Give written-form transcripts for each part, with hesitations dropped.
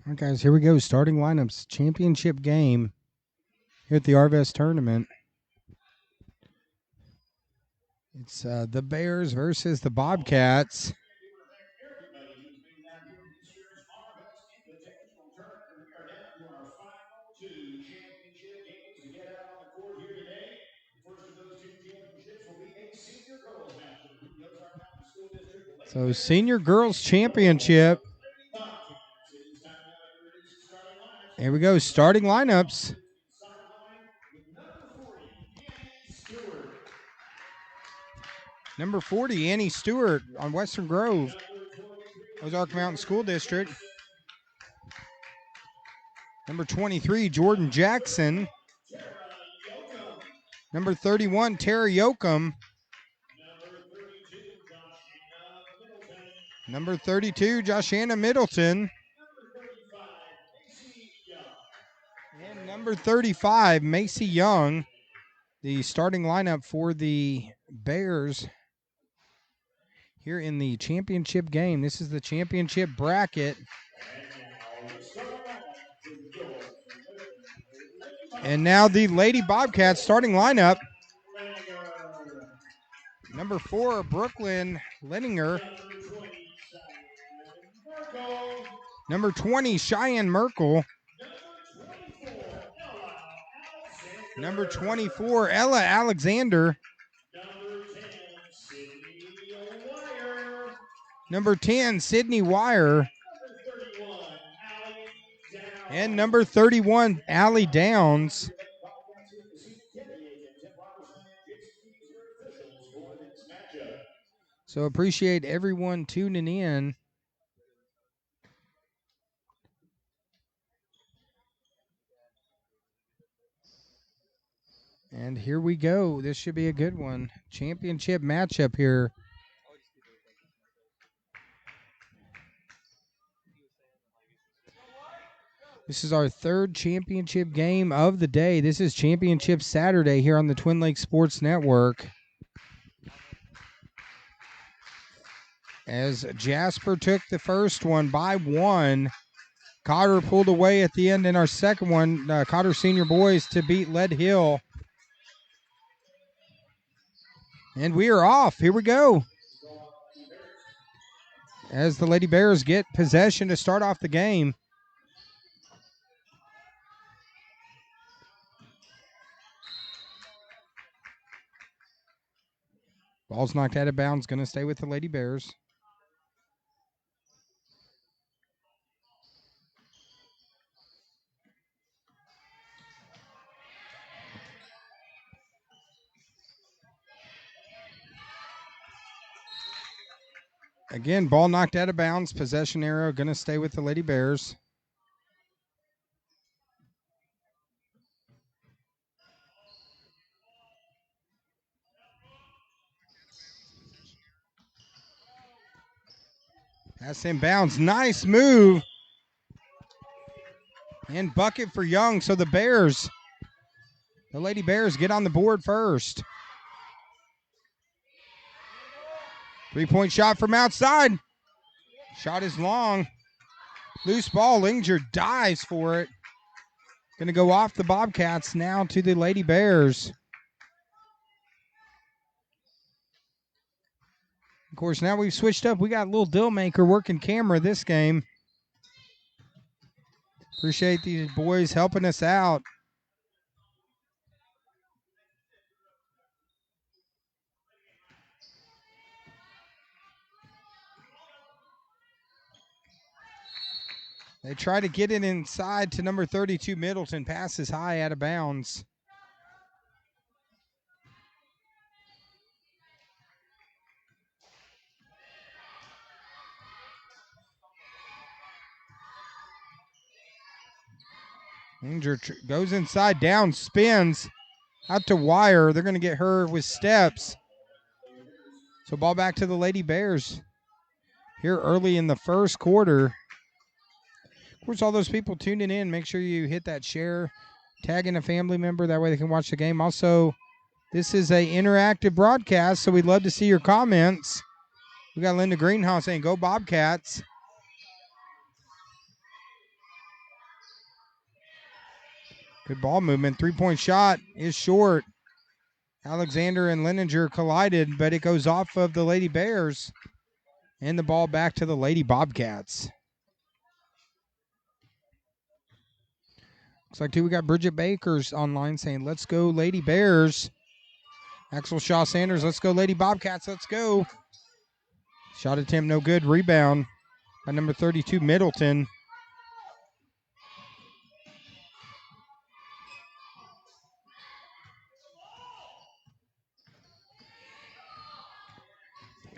All right, guys, here we go. Starting lineups, championship game here at the Arvest tournament. It's the Bears versus the Bobcats. So, Senior Girls Championship. Here we go, starting lineups. Number 40, Annie Stewart on Western Grove, Ozark Mountain School District. Number 23, Jordan Jackson. Number 31, Tara Yoakum. Number 32, Joshanna Middleton. And number 35, Macy Young. The starting lineup for the Bears here in the championship game. This is the championship bracket. And now the Lady Bobcats starting lineup. Number 4, Brooklyn Lenninger. Number 20, Cheyenne Merkel. Number 24, Ella Alexander. Number 10, Sydney Wire. And number 31, Allie Downs. So appreciate everyone tuning in. And here we go. This should be a good one. Championship matchup here. This is our third championship game of the day. This is Championship Saturday here on the Twin Lakes Sports Network. As Jasper took the first one by 1. Cotter pulled away at the end in our second one. Cotter Senior Boys to beat Lead Hill. And we are off. Here we go. As the Lady Bears get possession to start off the game. Ball's knocked out of bounds. Going to stay with the Lady Bears. Again, ball knocked out of bounds. Possession arrow going to stay with the Lady Bears. Pass in bounds. Nice move. And bucket for Young. So the Bears, the Lady Bears get on the board first. 3-point shot from outside. Shot is long. Loose ball. Linger dives for it. Going to go off the Bobcats now to the Lady Bears. Of course, now we've switched up. We got a little deal maker working camera this game. Appreciate these boys helping us out. They try to get it inside to number 32, Middleton. Passes high out of bounds. Linger goes inside, down, spins out to Wire. They're going to get her with steps. So ball back to the Lady Bears here early in the first quarter. Of course, all those people tuning in, make sure you hit that share, tag in a family member. That way they can watch the game. Also, this is an interactive broadcast, so we'd love to see your comments. We got Linda Greenhouse saying, "Go Bobcats." Good ball movement. 3-point shot is short. Alexander and Leninger collided, but it goes off of the Lady Bears. And the ball back to the Lady Bobcats. Looks like, too, we got Bridget Bakers online saying, let's go Lady Bears. Axel Shaw Sanders, let's go Lady Bobcats, let's go. Shot attempt no good. Rebound by number 32, Middleton.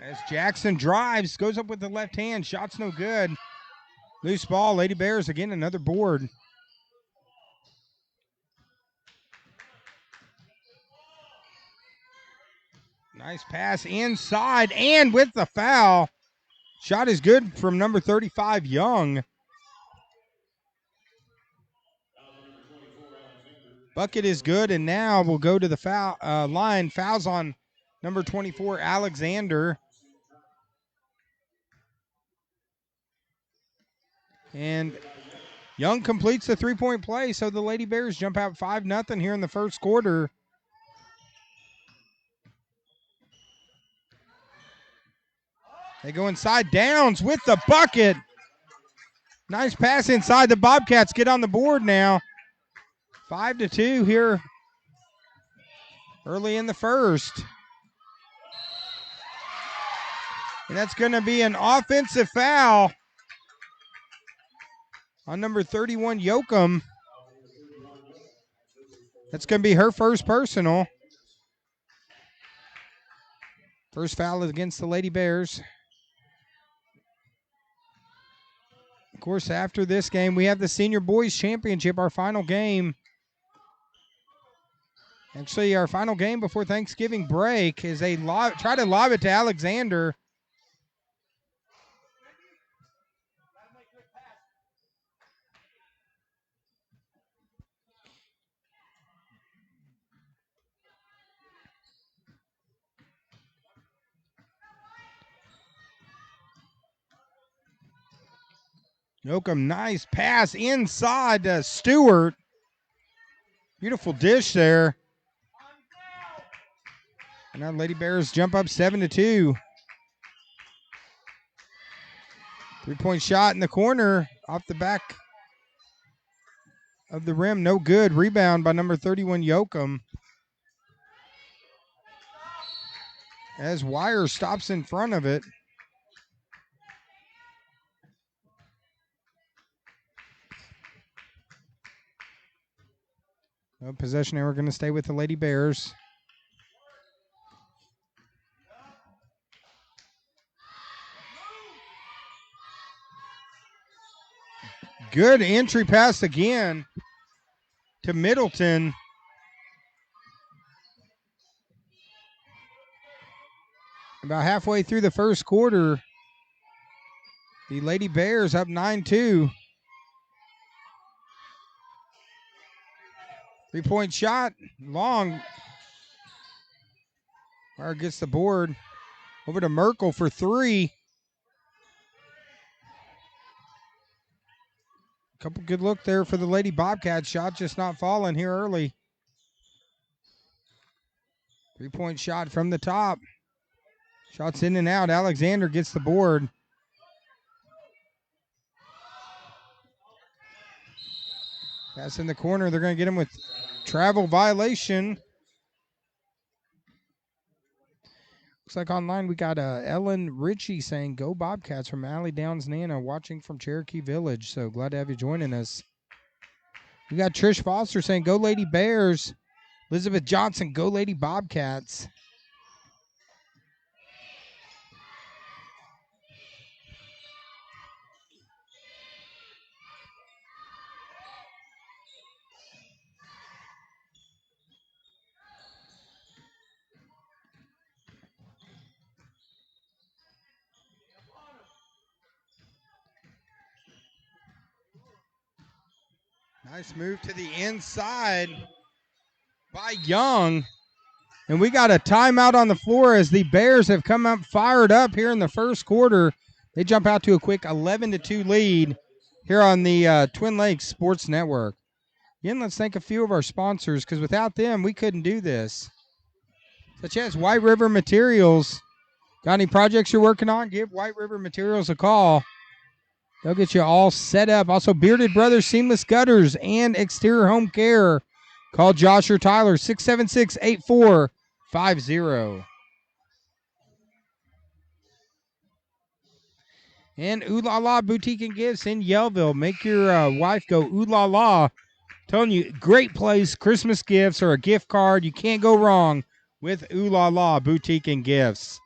As Jackson drives, goes up with the left hand. Shot's no good. Loose ball. Lady Bears again, another board. Nice pass inside and with the foul. Shot is good from number 35, Young. Bucket is good, and now we'll go to the foul line. Fouls on number 24, Alexander. And Young completes the three-point play, so the Lady Bears jump out 5-0 here in the first quarter. They go inside. Downs with the bucket. Nice pass inside. The Bobcats get on the board now. 5-2 here early in the first. And that's going to be an offensive foul on number 31, Yoakum. That's going to be her first personal. First foul is against the Lady Bears. Of course, after this game, we have the Senior Boys Championship, our final game. Actually, our final game before Thanksgiving break is they try to lob it to Alexander. Yoakum, nice pass inside to Stewart. Beautiful dish there. And now Lady Bears jump up 7-2. 3-point shot in the corner off the back of the rim. No good. Rebound by number 31, Yoakum. As Wire stops in front of it. No possession error going to stay with the Lady Bears. Good entry pass again to Middleton. About halfway through the first quarter, the Lady Bears up 9-2. 3-point shot, long. Wire gets the board. Over to Merkel for three. Couple good look there for the Lady Bobcats. Shot just not falling here early. 3-point shot from the top. Shots in and out. Alexander gets the board. Pass in the corner. They're going to get him with travel violation. Looks like online we got Ellen Ritchie saying, go Bobcats from Alley Downs, Nana, watching from Cherokee Village. So glad to have you joining us. We got Trish Foster saying, go Lady Bears. Elizabeth Johnson, go Lady Bobcats. Nice move to the inside by Young. And we got a timeout on the floor as the Bears have come up fired up here in the first quarter. They jump out to a quick 11-2 lead here on the Twin Lakes Sports Network. Again, let's thank a few of our sponsors, because without them, we couldn't do this. Such as White River Materials. Got any projects you're working on? Give White River Materials a call. They'll get you all set up. Also, Bearded Brothers Seamless Gutters and Exterior Home Care. Call Josh or Tyler, 676-8450. And Ooh La La Boutique and Gifts in Yellville. Make your wife go ooh la la. Telling you, great place, Christmas gifts or a gift card. You can't go wrong with Ooh La La Boutique and Gifts.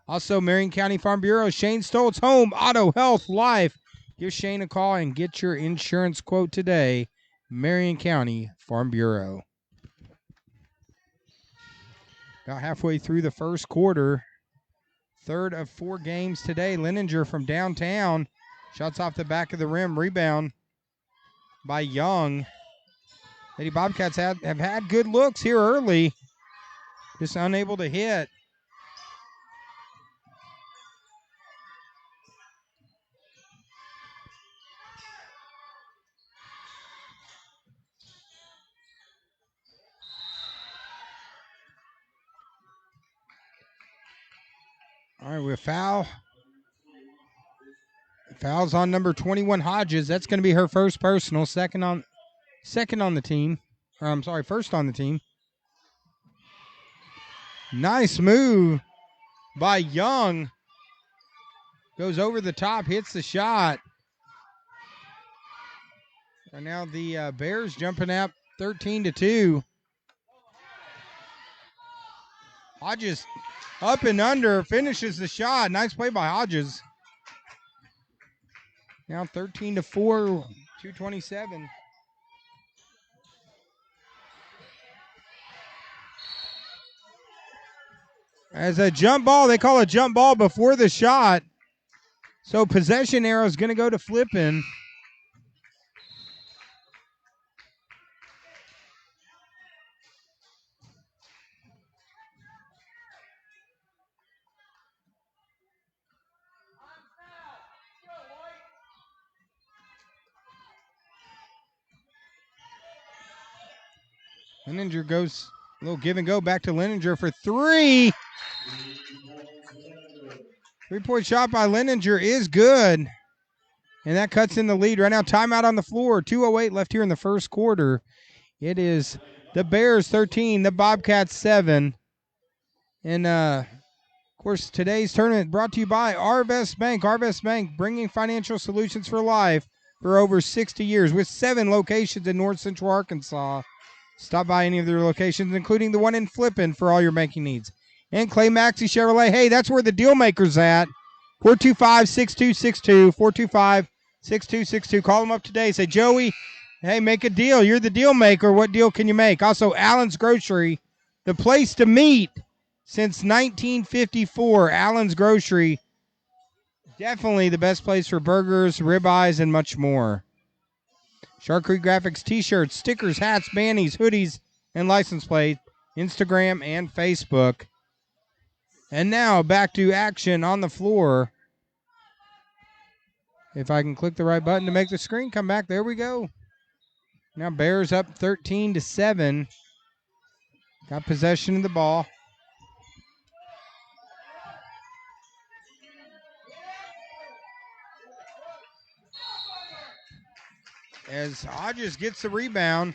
Also, Marion County Farm Bureau, Shane Stoltz, Home, Auto, Health, Life. Give Shane a call and get your insurance quote today. Marion County Farm Bureau. About halfway through the first quarter. Third of 4 games today. Leninger from downtown. Shots off the back of the rim. Rebound by Young. Lady Bobcats have had good looks here early. Just unable to hit. All right, we have foul. Foul's on number 21, Hodges. That's going to be her first personal. Second on the team. Or I'm sorry, first on the team. Nice move by Young. Goes over the top, hits the shot. And now the Bears jumping up 13-2. Hodges up and under, finishes the shot. Nice play by Hodges. Now 13-4, 2:27. As a jump ball, they call a jump ball before the shot. So possession arrow is going to go to Flippin. Leninger goes a little give and go back to Leninger for 3. 3-point shot by Leninger is good. And that cuts in the lead. Right now, timeout on the floor. 2:08 left here in the first quarter. It is the Bears 13, the Bobcats 7. And, of course, today's tournament brought to you by Arvest Bank. Arvest Bank, bringing financial solutions for life for over 60 years with 7 locations in North Central Arkansas. Stop by any of their locations, including the one in Flippin, for all your banking needs. And Clay Maxey Chevrolet. Hey, that's where the deal maker's at. 425-6262. 425-6262. Call them up today. Say, Joey, hey, make a deal. You're the deal maker. What deal can you make? Also, Allen's Grocery, the place to meet since 1954. Allen's Grocery, definitely the best place for burgers, ribeyes, and much more. Shark Creek Graphics t-shirts, stickers, hats, bannies, hoodies, and license plate, Instagram and Facebook. And now back to action on the floor. If I can click the right button to make the screen come back, there we go. Now Bears up 13-7. Got possession of the ball. As Hodges gets the rebound.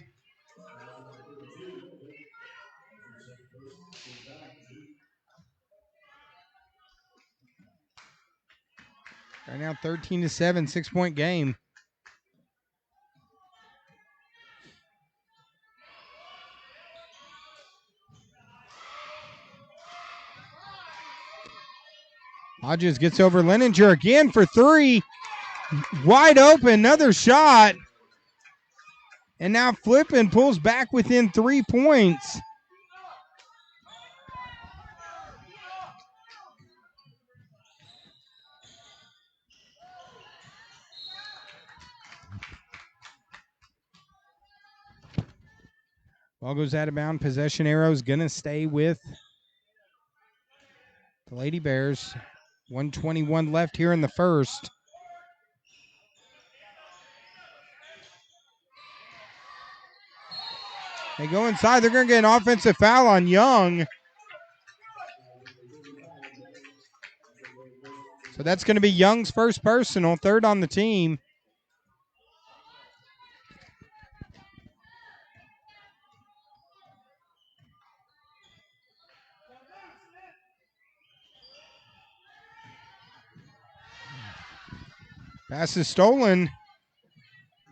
Right now 13-7, 6-point game. Hodges gets over Leninger again for 3. Wide open, another shot. And now Flippin pulls back within 3 points. Ball goes out of bounds. Possession arrow is going to stay with the Lady Bears. 1:21 left here in the first. They go inside. They're going to get an offensive foul on Young. So that's going to be Young's first personal, third on the team. Pass is stolen.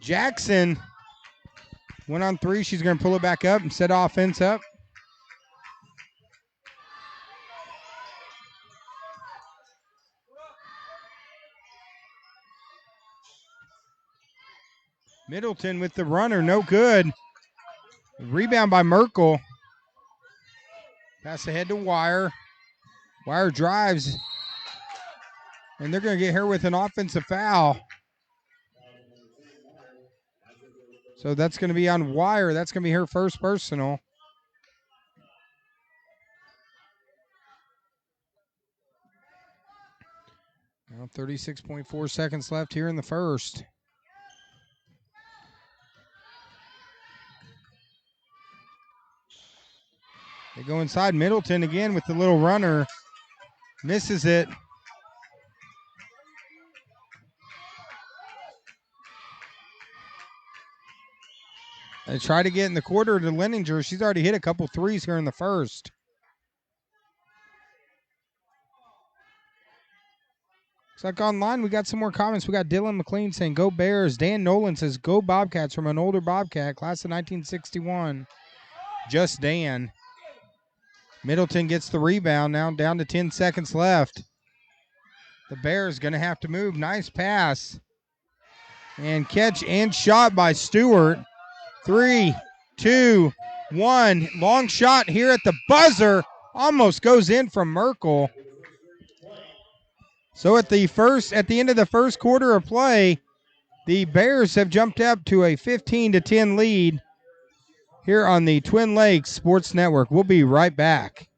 Jackson went on three. She's going to pull it back up and set offense up. Middleton with the runner, no good. Rebound by Merkel. Pass ahead to Wire. Wire drives. And they're going to get her with an offensive foul. So that's going to be on Wire. That's going to be her first personal. Now 36.4 seconds left here in the first. They go inside. Middleton again with the little runner. Misses it. They try to get in the quarter to Leninger. She's already hit a couple threes here in the first. Looks like online we got some more comments. We got Dylan McLean saying, go Bears. Dan Nolan says, go Bobcats, from an older Bobcat, class of 1961. Just Dan. Middleton gets the rebound now, down to 10 seconds left. The Bears going to have to move. Nice pass. And catch and shot by Stewart. 3, 2, 1. Long shot here at the buzzer. Almost goes in from Merkel. So at the end of the first quarter of play, the Bears have jumped up to a 15-10 lead here on the Twin Lakes Sports Network. We'll be right back.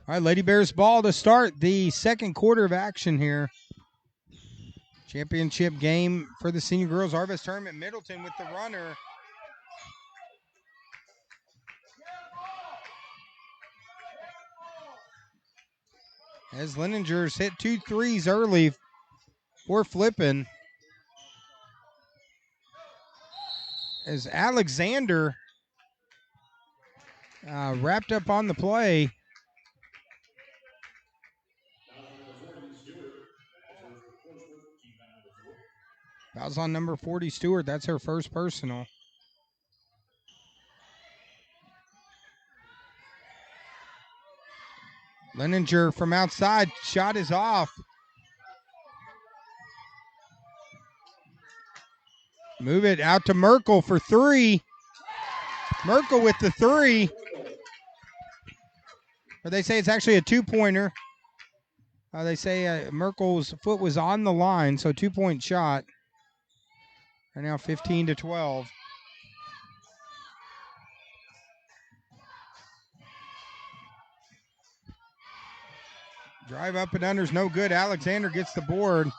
All right, Lady Bears ball to start the second quarter of action here. Championship game for the Senior Girls Arvest Tournament. Middleton with the runner. As Leninger's hit 2 threes early for Flippin. As Alexander wrapped up on the play. Fouls on number 40, Stewart. That's her first personal. Leninger from outside. Shot is off. Move it out to Merkel for 3. Merkel with the 3. Or they say it's actually a 2-pointer. They say Merkel's foot was on the line, so 2-point shot. Right now 15-12. Drive up and under's no good. Alexander gets the board.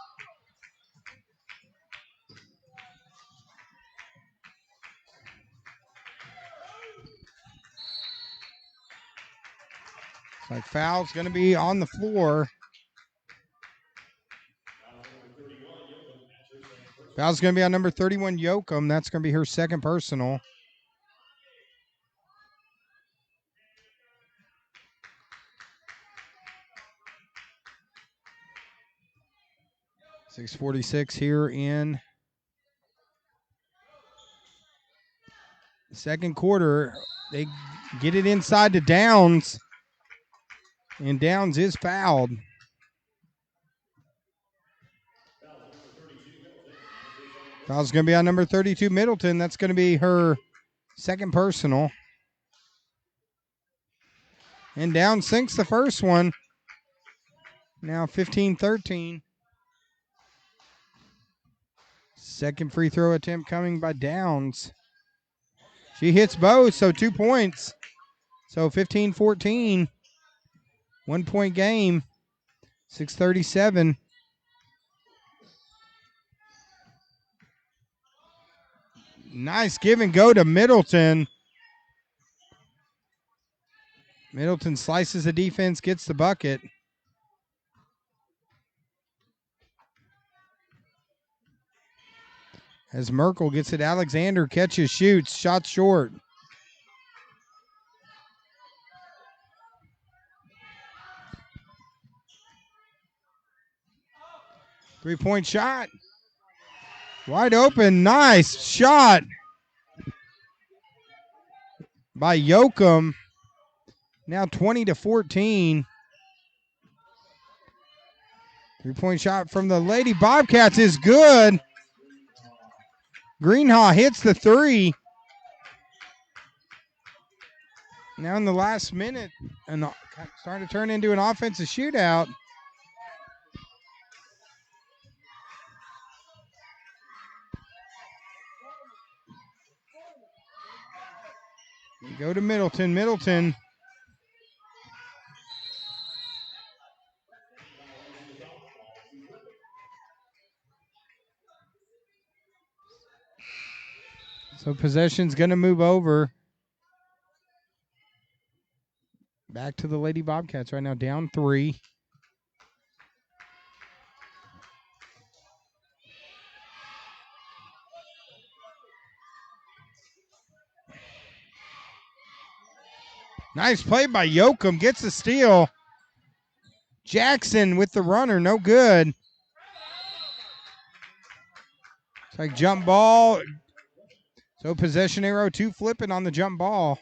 Like foul's going to be on the floor. Foul's going to be on number 31, Yoakum. That's going to be her second personal. .646 here in the second quarter. They get it inside to Downs, and Downs is fouled. Foul's going to be on number 32, Middleton. That's going to be her second personal. And Downs sinks the first one. Now 15-13. Second free throw attempt coming by Downs. She hits both, so 2 points. So 15-14. 1 point game. 6:37. Nice give and go to Middleton. Middleton slices the defense, gets the bucket. As Merkel gets it, Alexander catches, shoots, shot short. Three-point shot. Wide open, nice shot by Yoakum. Now 20-14. Three-point shot from the Lady Bobcats is good. Greenhaw hits the three. Now in the last minute, and starting to turn into an offensive shootout. Go to Middleton. Middleton. So possession's going to move over. Back to the Lady Bobcats right now, down 3. Nice play by Yoakum. Gets the steal. Jackson with the runner. No good. It's like jump ball. So possession arrow to Flippin on the jump ball.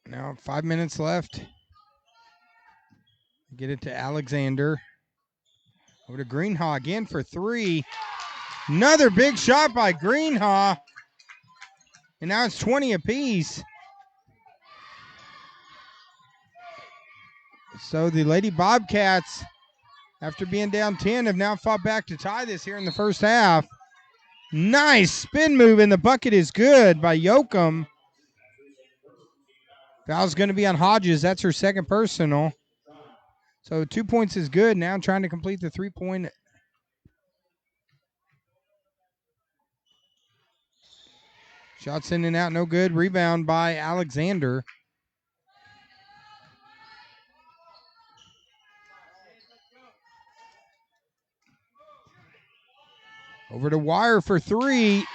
Now 5 minutes left. Get it to Alexander. Over to Greenhaw again for 3. Another big shot by Greenhaw. And now it's 20 apiece. So the Lady Bobcats, after being down 10, have now fought back to tie this here in the first half. Nice spin move, and the bucket is good by Yoakum. Foul's going to be on Hodges. That's her second personal. So 2 points is good. Now trying to complete the 3-point. Shots in and out, no good. Rebound by Alexander. Over to Wire for 3.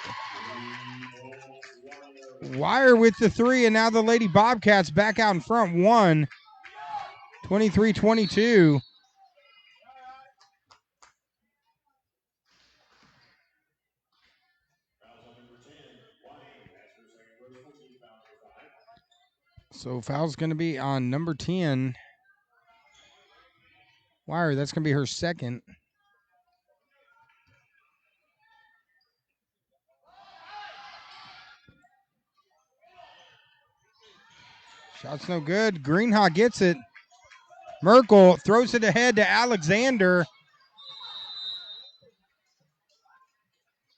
Wire with the 3, and now the Lady Bobcats back out in front. 1. 23-22. So foul's going to be on number 10. Wire, that's going to be her second. Shot's no good. Greenhaw gets it. Merkel throws it ahead to Alexander.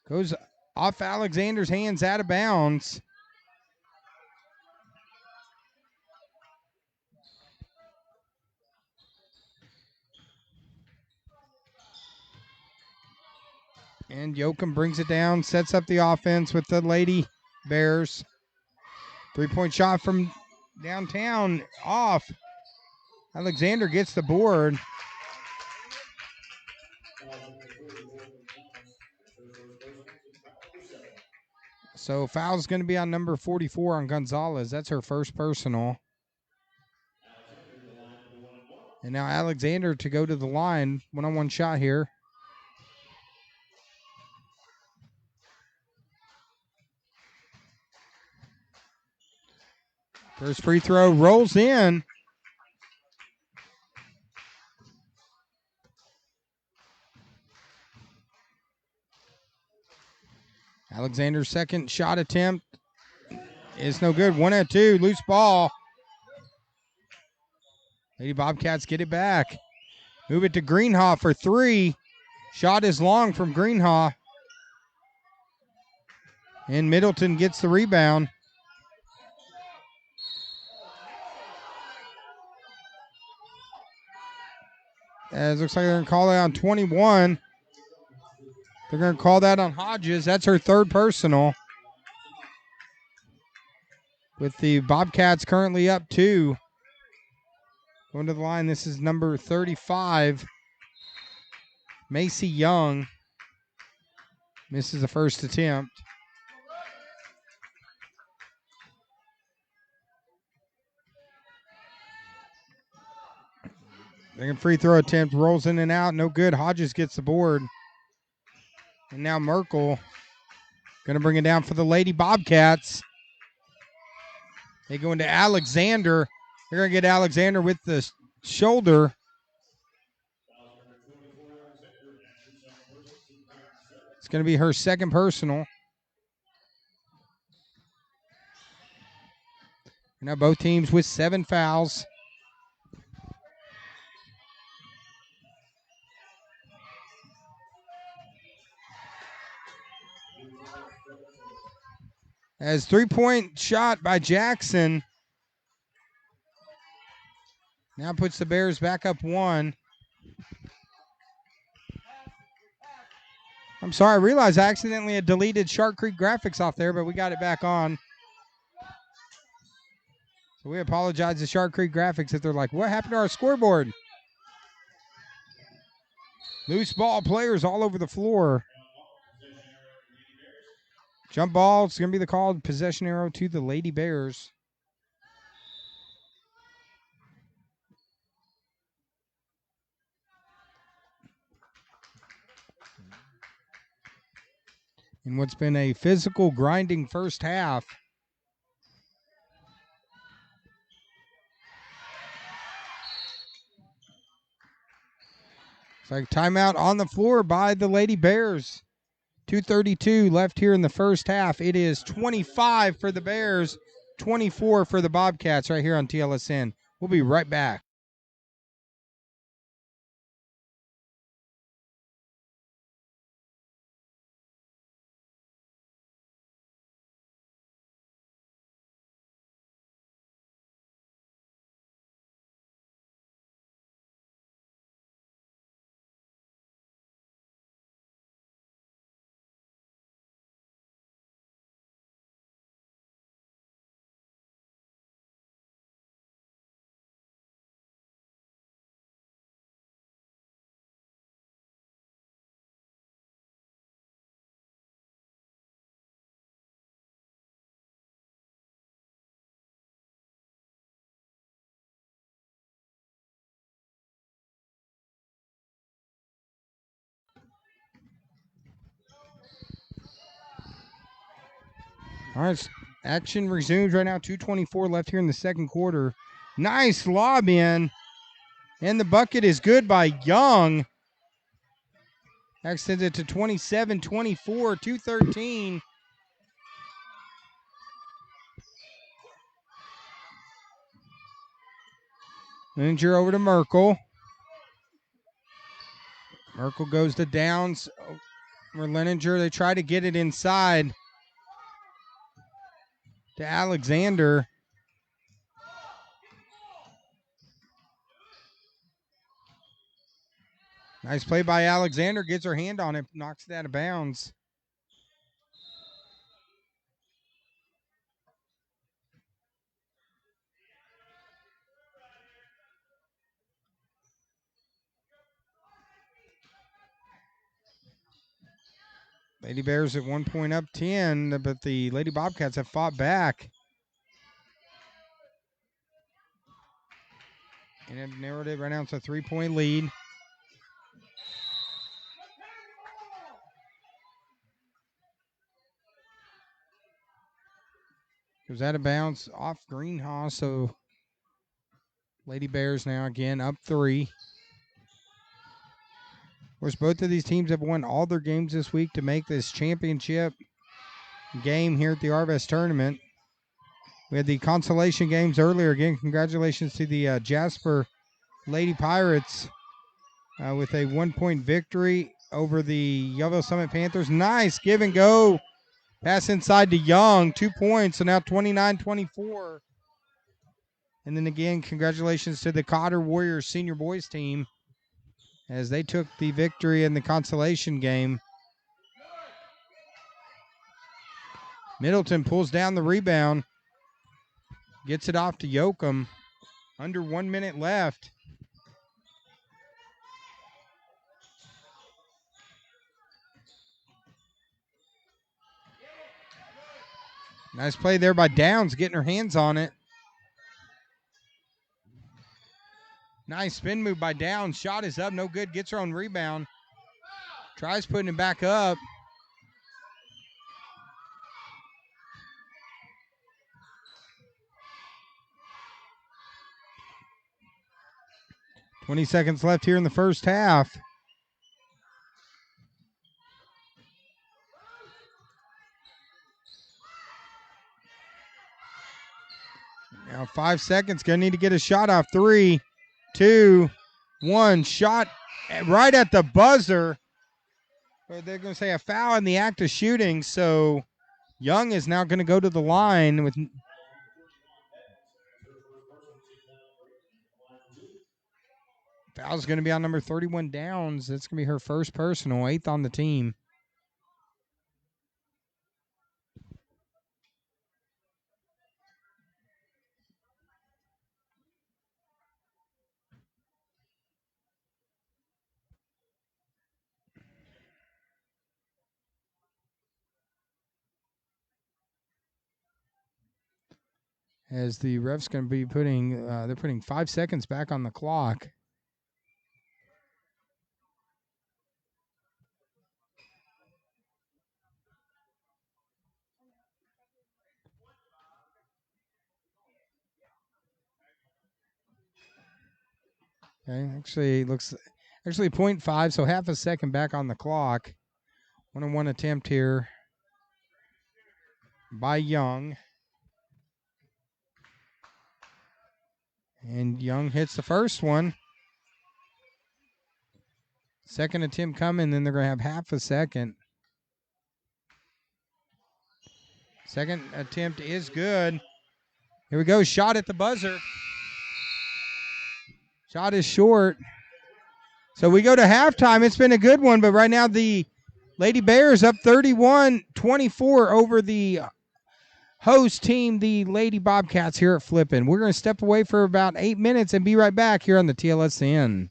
Goes off Alexander's hands, out of bounds. And Yoakum brings it down, sets up the offense with the Lady Bears. 3-point shot from downtown, off. Alexander gets the board. So foul's going to be on number 44 on Gonzalez. That's her first personal. And now Alexander to go to the line. One-on-one shot here. First free throw rolls in. Alexander's second shot attempt is no good. 1 at 2, loose ball. Lady Bobcats get it back. Move it to Greenhaw for 3. Shot is long from Greenhaw. And Middleton gets the rebound. As looks like they're going to call that on 21. They're going to call that on Hodges. That's her third personal. With the Bobcats currently up 2. Going to the line, this is number 35. Macy Young misses the first attempt. Second free throw attempt rolls in and out. No good. Hodges gets the board. And now Merkel going to bring it down for the Lady Bobcats. They go into Alexander. They're going to get Alexander with the shoulder. It's going to be her second personal. Now both teams with 7 fouls. As 3-point shot by Jackson. Now puts the Bears back up 1. I'm sorry, I realized I accidentally had deleted Shark Creek Graphics off there, but we got it back on. So we apologize to Shark Creek Graphics if they're like, what happened to our scoreboard? Loose ball, players all over the floor. Jump ball, it's going to be the call. Possession arrow to the Lady Bears. In what's been a physical, grinding first half. It's like timeout on the floor by the Lady Bears. 2:32 left here in the first half. It is 25 for the Bears, 24 for the Bobcats right here on TLSN. We'll be right back. All right, action resumes right now. 2:24 left here in the second quarter. Nice lob in, and the bucket is good by Young. Extends it to 27-24, 2:13. Leninger over to Merkel. Merkel goes to Downs. For Leninger, they try to get it inside to Alexander. Nice play by Alexander. Gets her hand on it. Knocks it out of bounds. Lady Bears at 1 point up 10, but the Lady Bobcats have fought back. And have narrowed it right now to a 3-point lead. Goes out of bounds off Greenhaw, so Lady Bears now again up 3. Of course, both of these teams have won all their games this week to make this championship game here at the Arvest tournament. We had the consolation games earlier. Again, congratulations to the Jasper Lady Pirates with a 1-point victory over the Yellowville Summit Panthers. Nice give and go. Pass inside to Young, 2 points, so now 29-24. And then again, congratulations to the Cotter Warriors senior boys team as they took the victory in the consolation game. Middleton pulls down the rebound, gets it off to Yoakum. Under 1 minute left. Nice play there by Downs, getting her hands on it. Nice spin move by Downs. Shot is up, no good. Gets her own rebound. Tries putting it back up. .20 seconds left here in the first half. Now 5 seconds. Gonna need to get a shot off. 3, 2, 1. Shot right at the buzzer. Or they're gonna say a foul in the act of shooting. So Young is now gonna go to the line with. Foul's gonna be on number 31 Downs. That's gonna be her first personal, 8th on the team. As the ref's going to be putting, they're putting 5 seconds back on the clock. Okay, actually looks, 0.5, so half a second back on the clock. 1-on-1 attempt here by Young. And Young hits the first one. Second attempt coming, then they're going to have half a second. Second attempt is good. Here we go, shot at the buzzer. Shot is short. So we go to halftime. It's been a good one, but right now the Lady Bears up 31-24 over the host team, the Lady Bobcats here at Flippin. We're going to step away for about 8 minutes and be right back here on the TLSN.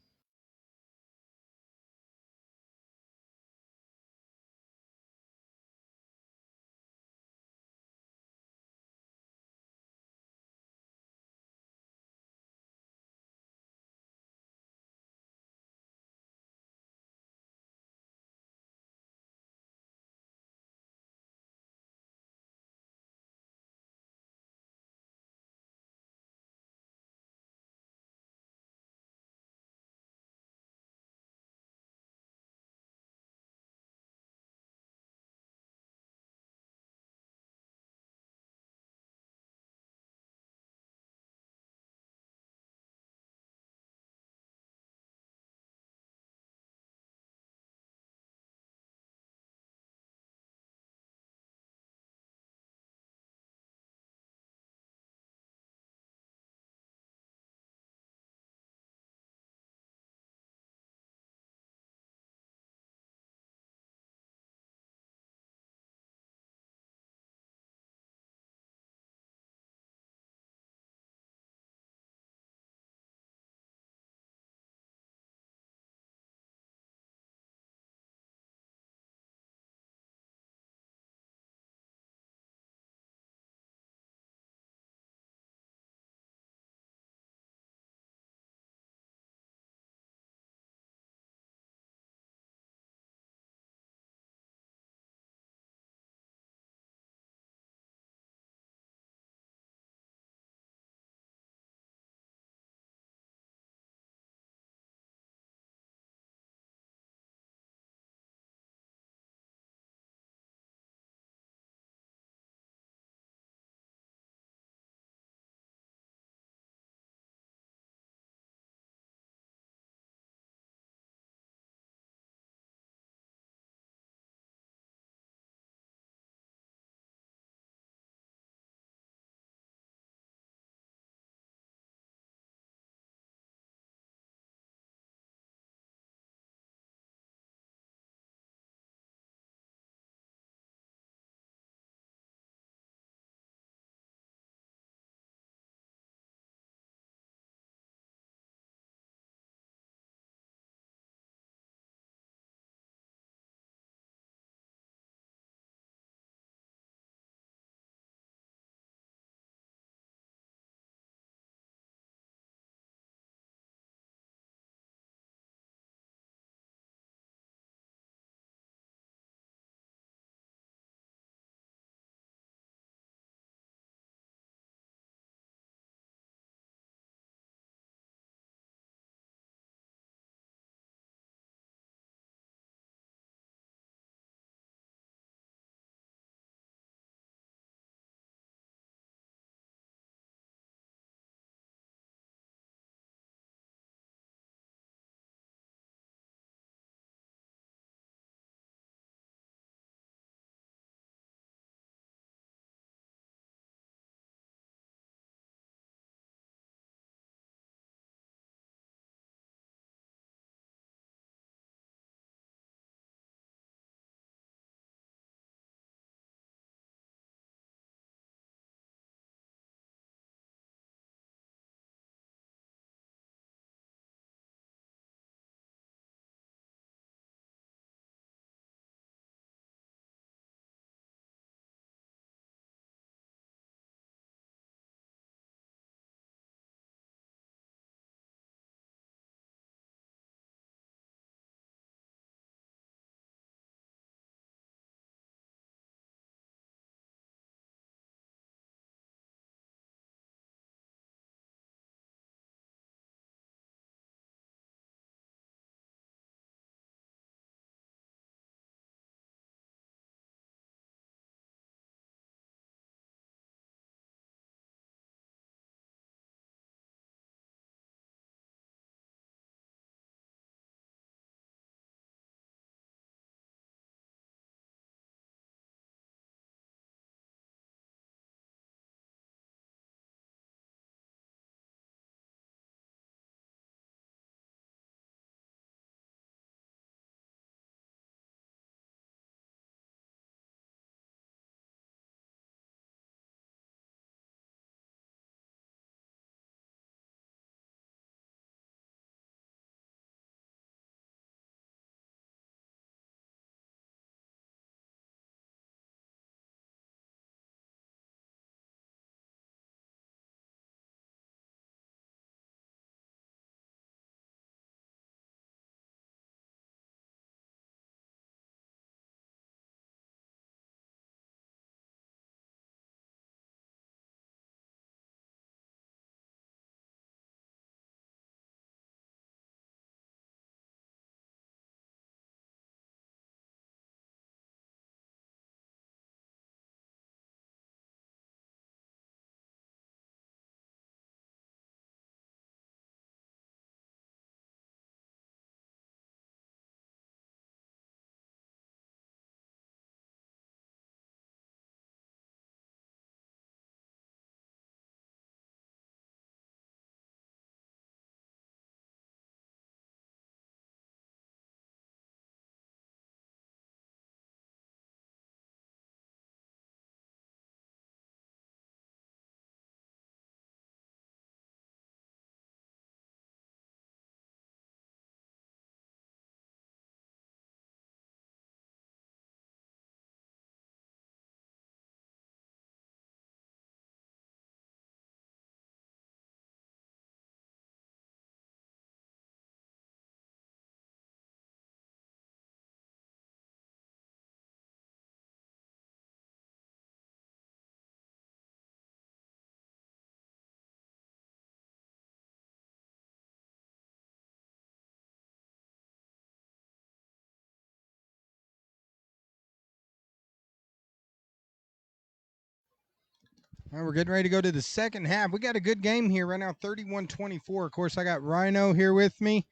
All right, we're getting ready to go to the second half. We got a good game here right now, 31-24. Of course, I got Rhino here with me.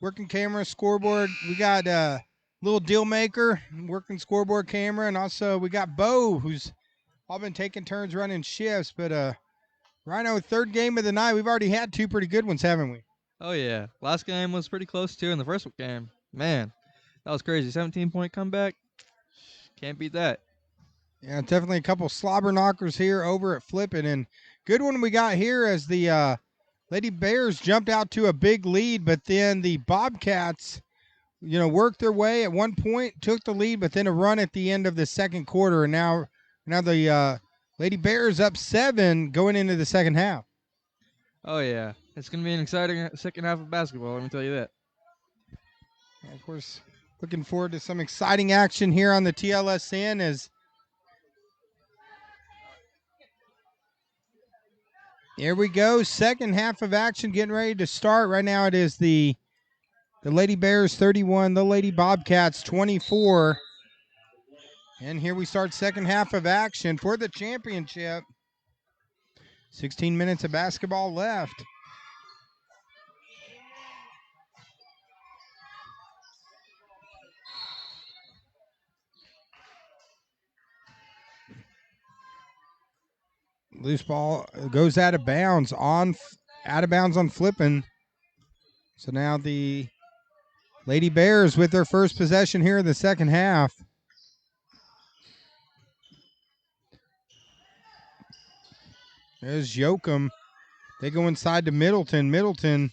Working camera, scoreboard. We got little deal maker, working scoreboard camera, and also we got Bo, who's all been taking turns running shifts. But Rhino, third game of the night. We've already had two pretty good ones, haven't we? Oh, yeah. Last game was pretty close, too, in the first game. Man, that was crazy. 17-point comeback. Can't beat that. Yeah, definitely a couple slobber knockers here over at Flippin. And good one we got here as the Lady Bears jumped out to a big lead, but then the Bobcats, worked their way at one point, took the lead, but then a run at the end of the second quarter. And now the Lady Bears up 7 going into the second half. Oh, yeah. It's going to be an exciting second half of basketball, let me tell you that. And of course, looking forward to some exciting action here on the TLSN as here we go. Second half of action getting ready to start. Right now it is the Lady Bears 31, the Lady Bobcats 24. And here we start second half of action for the championship. 16 minutes of basketball left. Loose ball goes out of bounds on Flippin. So now the Lady Bears with their first possession here in the second half. There's Yoakum. They go inside to Middleton. Middleton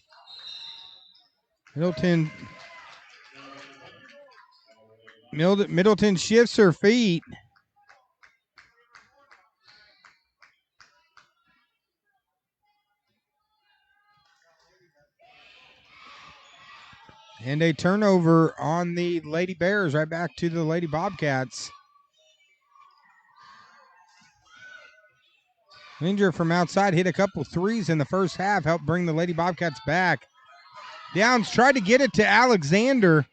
shifts her feet. And a turnover on the Lady Bears, right back to the Lady Bobcats. Ranger from outside hit a couple threes in the first half, helped bring the Lady Bobcats back. Downs tried to get it to Alexander.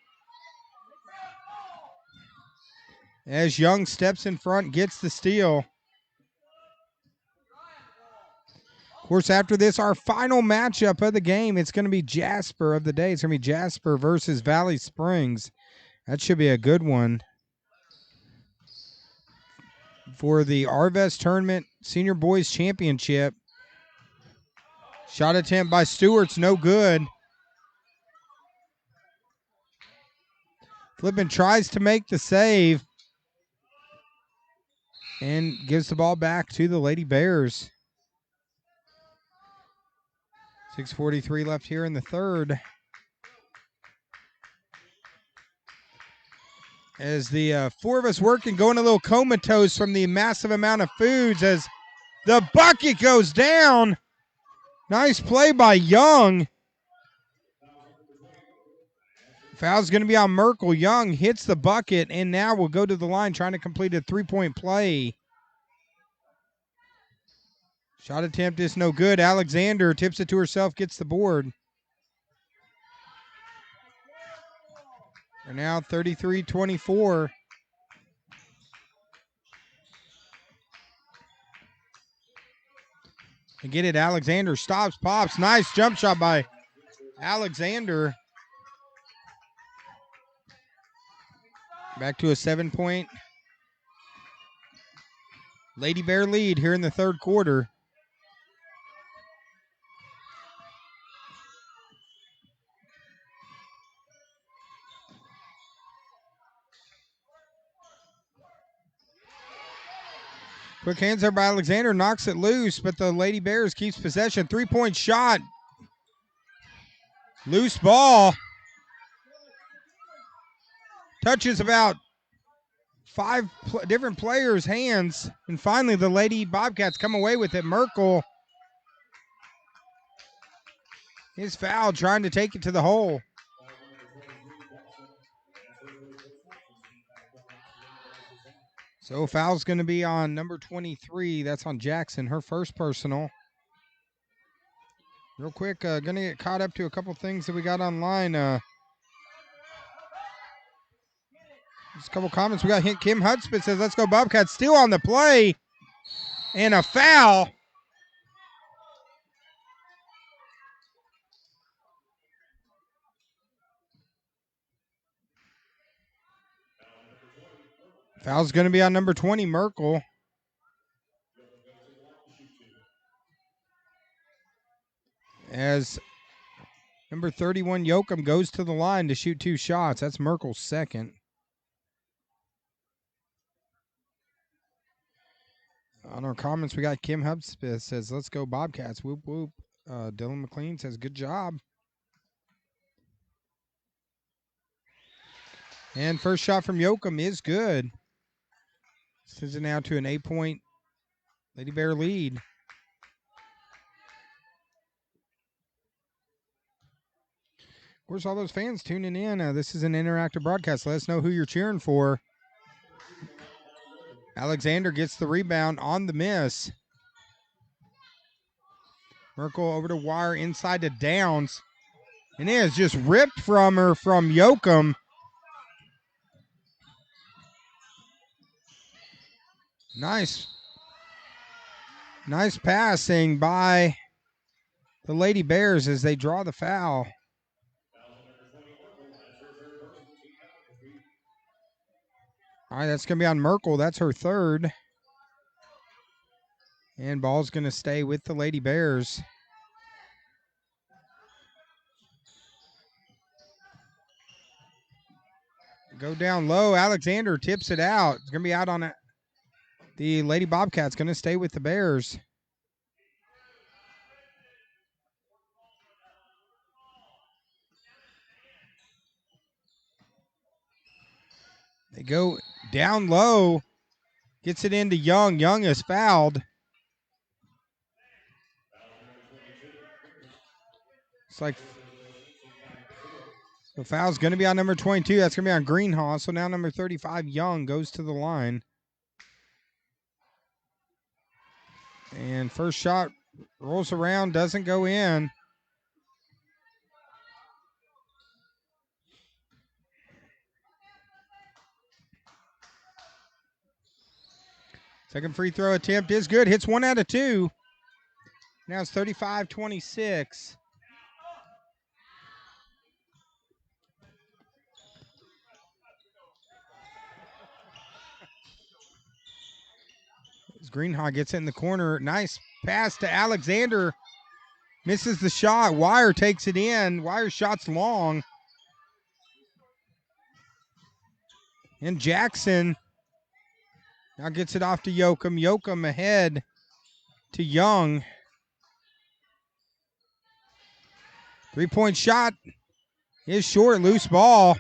As Young steps in front, gets the steal. Of course, after this, our final matchup of the game, it's going to be Jasper of the day. It's going to be Jasper versus Valley Springs. That should be a good one. For the Arvest Tournament Senior Boys Championship. Shot attempt by Stewart's no good. Flippin tries to make the save. And gives the ball back to the Lady Bears. 6:43 left here in the third. As the four of us working, going a little comatose from the massive amount of foods as the bucket goes down. Nice play by Young. Foul's going to be on Merkel. Young hits the bucket and now will go to the line trying to complete a three-point play. Shot attempt is no good. Alexander tips it to herself, gets the board. We're now 33-24. And get it, Alexander stops, pops. Nice jump shot by Alexander. Back to a 7-point Lady Bear lead here in the third quarter. Quick hands there by Alexander, knocks it loose, but the Lady Bears keeps possession. 3-point shot. Loose ball. Touches about 5 different players' hands. And finally, the Lady Bobcats come away with it. Merkel is fouled, trying to take it to the hole. So foul's going to be on number 23. That's on Jackson, her first personal. Real quick, going to get caught up to a couple things that we got online. Just a couple comments. We got Kim Hudspeth says, let's go Bobcats. Still on the play. And a foul. Foul's going to be on number 20, Merkel. As number 31, Yoakum, goes to the line to shoot 2 shots. That's Merkel's second. On our comments, we got Kim Hubspeth says, let's go Bobcats. Whoop, whoop. Dylan McLean says, good job. And first shot from Yoakum is good. Sends it now to an 8-point Lady Bear lead. Of course, all those fans tuning in. This is an interactive broadcast. Let us know who you're cheering for. Alexander gets the rebound on the miss. Merkel over to Wire inside to Downs. And it is just ripped from her from Yoakum. Nice passing by the Lady Bears as they draw the foul. All right, that's going to be on Merkel. That's her third. And ball's going to stay with the Lady Bears. Go down low. Alexander tips it out. It's going to be out on it. The Lady Bobcats going to stay with the Bears. They go down low. Gets it into Young. Young is fouled. It's like the foul's going to be on number 22. That's going to be on Greenhaw. So now number 35, Young, goes to the line. And first shot rolls around, doesn't go in. Second free throw attempt is good. Hits 1 out of 2. Now it's 35-26. As Greenhaw gets it in the corner. Nice pass to Alexander. Misses the shot. Wire takes it in. Wire shot's long. And Jackson now gets it off to Yoakum. Yoakum ahead to Young. 3-point shot is short. Loose ball.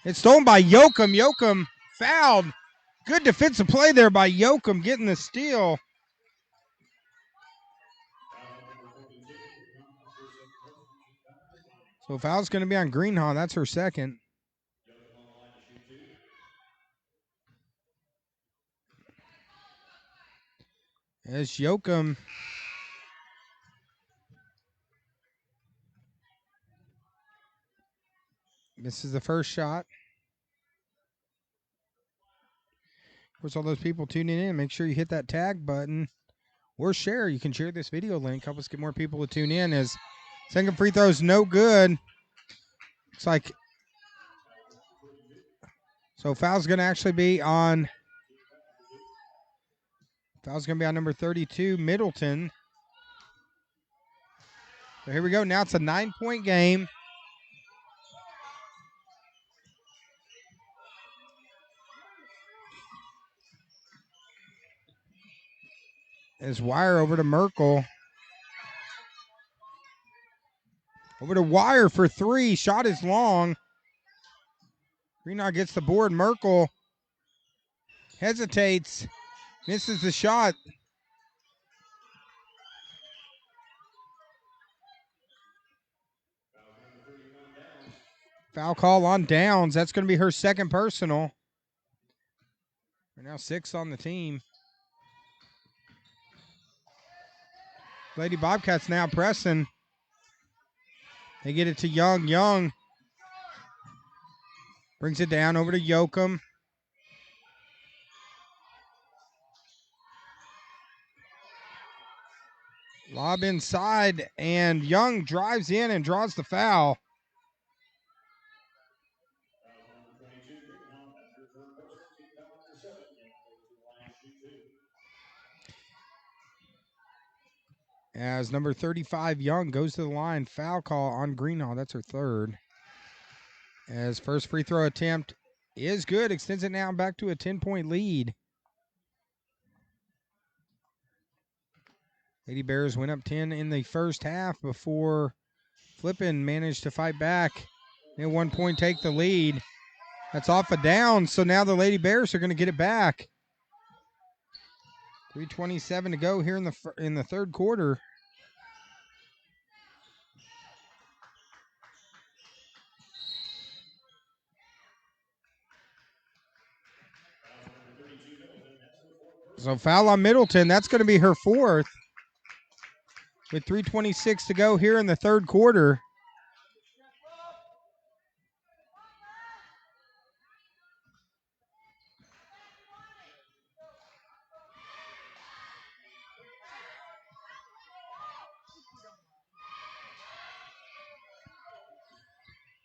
It's stolen by Yoakum. Yoakum fouled. Good defensive play there by Yoakum getting the steal. So foul's going to be on Greenhaw. That's her second. As Yoakum misses the first shot. Of course, all those people tuning in, make sure you hit that tag button or share. You can share this video link. Help us get more people to tune in. As second free throw is no good. Looks like so foul's going to actually be on number 32, Middleton. So here we go. Now it's a 9-point game. As Wire over to Merkel. Over to Wire for 3. Shot is long. Greenhaw gets the board. Merkel hesitates. Misses the shot. Foul call on Downs. That's going to be her second personal. We're now 6 on the team. Lady Bobcats now pressing. They get it to Young. Young brings it down over to Yoakum. Lob inside, and Young drives in and draws the foul. As number 35, Young, goes to the line. Foul call on Greenhall. That's her third. As first free throw attempt is good. Extends it now back to a 10-point lead. Lady Bears went up 10 in the first half before Flippin managed to fight back. And 1 point take the lead. That's off a down, so now the Lady Bears are going to get it back. 3:27 to go here in the third quarter. So foul on Middleton. That's going to be her fourth. With 3:26 to go here in the third quarter.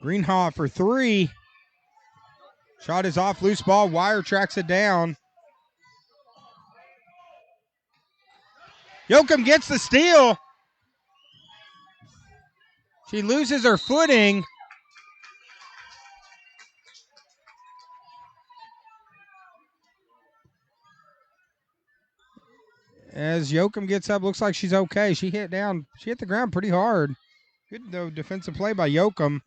Greenhaw for three. Shot is off, loose ball. Wire tracks it down. Yoakum gets the steal. She loses her footing. As Yoakum gets up, looks like she's okay. She hit the ground pretty hard. Good though defensive play by Yoakum.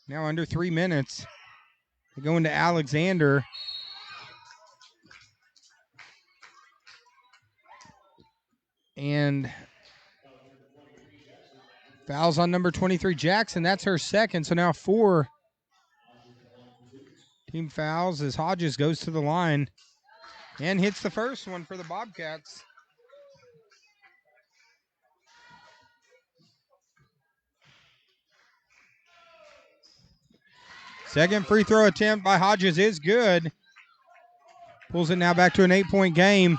Now under 3 minutes. They go into Alexander. And fouls on number 23, Jackson. That's her second. So now 4 team fouls as Hodges goes to the line and hits the first one for the Bobcats. Second free throw attempt by Hodges is good. Pulls it now back to an 8-point game.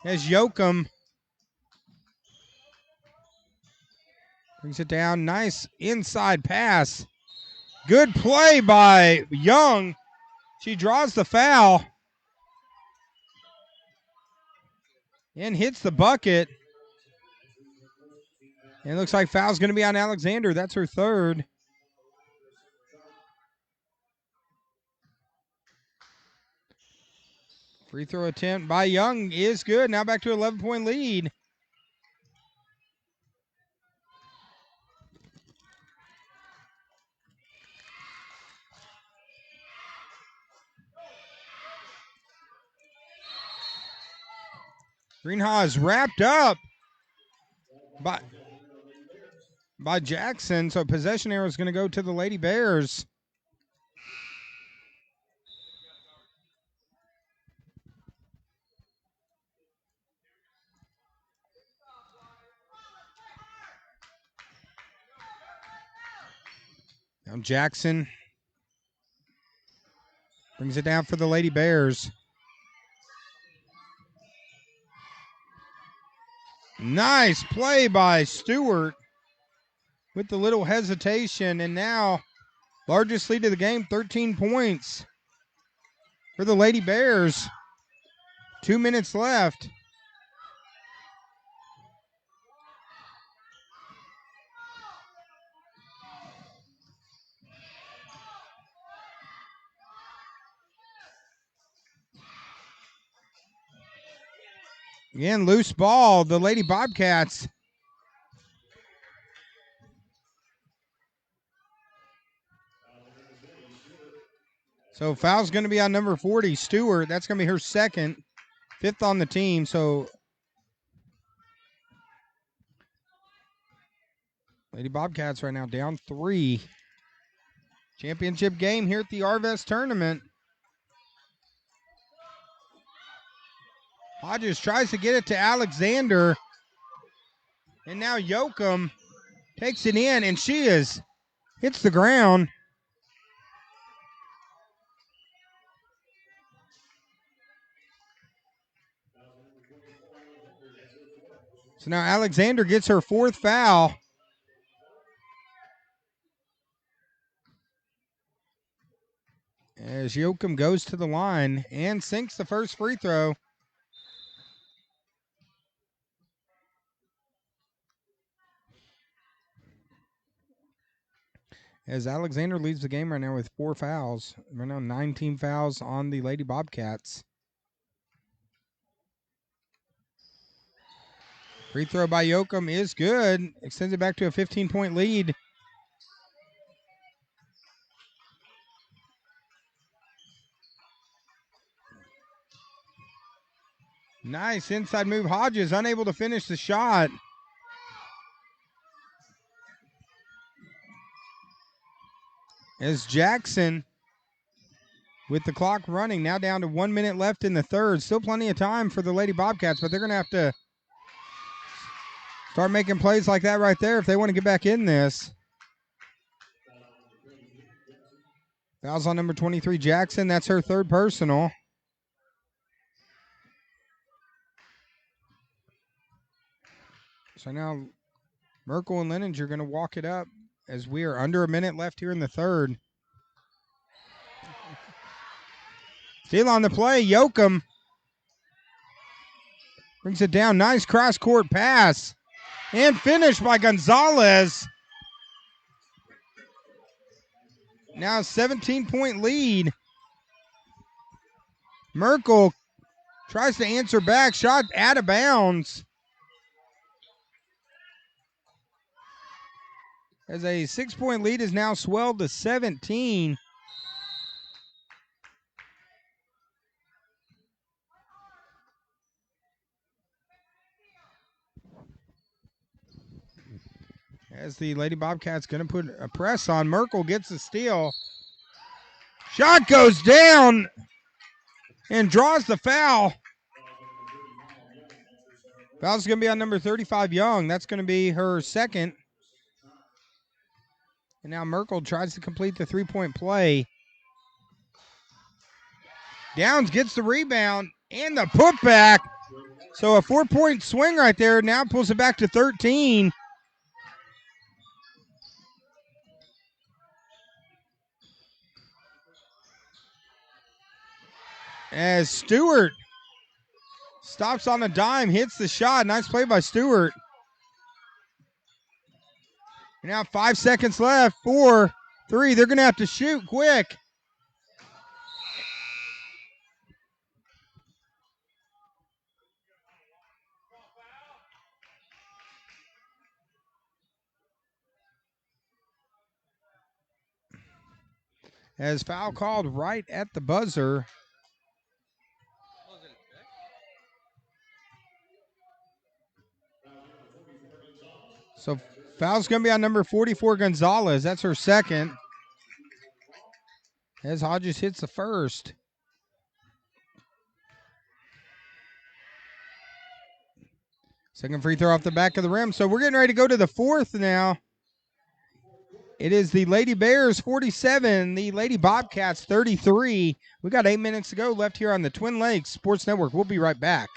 As Yoakum brings it down. Nice inside pass. Good play by Young. She draws the foul and hits the bucket. And it looks like foul's going to be on Alexander. That's her third. Free throw attempt by Young is good. Now back to an 11-point lead. Greenhaw is wrapped up by Jackson. So possession arrow is going to go to the Lady Bears. Now Jackson brings it down for the Lady Bears. Nice play by Stewart with the little hesitation. And now largest lead of the game, 13 points for the Lady Bears. 2 minutes left. Again, loose ball. The Lady Bobcats. So foul's going to be on number 40, Stewart. That's going to be her second, 5th on the team. So Lady Bobcats right now down 3. Championship game here at the Arvest tournament. Hodges tries to get it to Alexander. And now Yoakum takes it in, and she hits the ground. So now Alexander gets her 4th foul. As Yoakum goes to the line and sinks the first free throw. As Alexander leads the game right now with 4 fouls. Right now 19 fouls on the Lady Bobcats. Free throw by Yoakum is good. Extends it back to a 15-point lead. Nice inside move. Hodges unable to finish the shot. As Jackson, with the clock running, now down to 1 minute left in the third. Still plenty of time for the Lady Bobcats, but they're going to have to start making plays like that right there if they want to get back in this. Fouls on number 23, Jackson. That's her 3rd personal. So now Merkel and Leninger are going to walk it up as we are under a minute left here in the third. Steal on the play, Yoakum brings it down. Nice cross-court pass. And finish by Gonzalez. Now a 17-point lead. Merkel tries to answer back. Shot out of bounds. As a 6-point lead is now swelled to 17. As the Lady Bobcats going to put a press on. Merkel gets the steal. Shot goes down and draws the foul. Foul's going to be on number 35, Young. That's going to be her 2nd. And now Merkel tries to complete the 3-point play. Downs gets the rebound and the putback. So a 4-point swing right there. Now pulls it back to 13. As Stewart stops on a dime, hits the shot. Nice play by Stewart. Now 5 seconds left. 4, 3. They're going to have to shoot quick. As foul called right at the buzzer. So foul's going to be on number 44, Gonzalez. That's her 2nd. As Hodges hits the first. Second free throw off the back of the rim. So we're getting ready to go to the 4th now. It is the Lady Bears 47, the Lady Bobcats 33. We got 8 minutes to go left here on the Twin Lakes Sports Network. We'll be right back.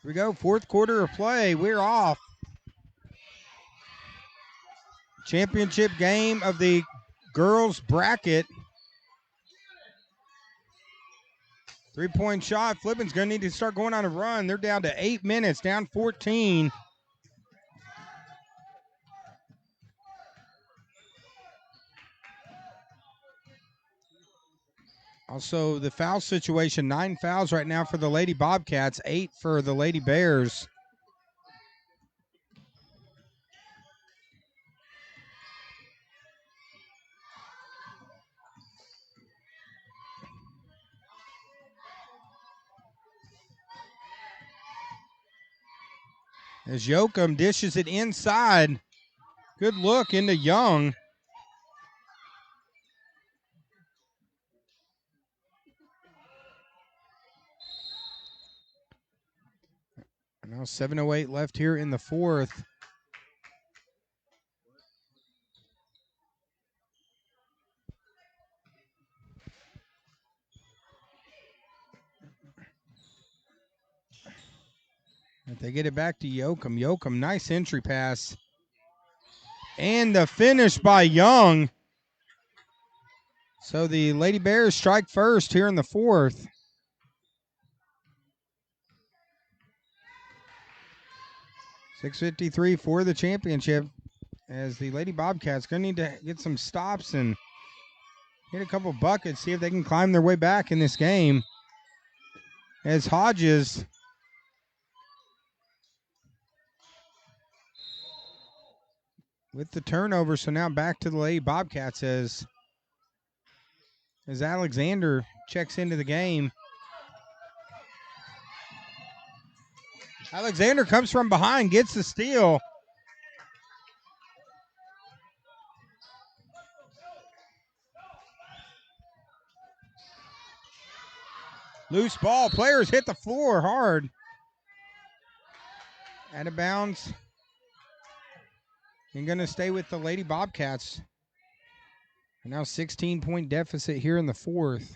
Here we go, fourth quarter of play. We're off. Championship game of the girls bracket. 3-point shot. Flippin's going to need to start going on a run. They're down to 8 minutes, down 14. Also, the foul situation, 9 fouls right now for the Lady Bobcats, 8 for the Lady Bears. As Yoakum dishes it inside. Good look into Young. Now 7:08 left here in the fourth. If they get it back to Yoakum. Yoakum, nice entry pass. And the finish by Young. So the Lady Bears strike first here in the fourth. .653 for the championship. As the Lady Bobcats going to need to get some stops and hit a couple buckets, see if they can climb their way back in this game. As Hodges with the turnover, so now back to the Lady Bobcats as Alexander checks into the game. Alexander comes from behind, gets the steal. Loose ball, players hit the floor hard. Out of bounds. And going to stay with the Lady Bobcats. And now 16-point deficit here in the fourth.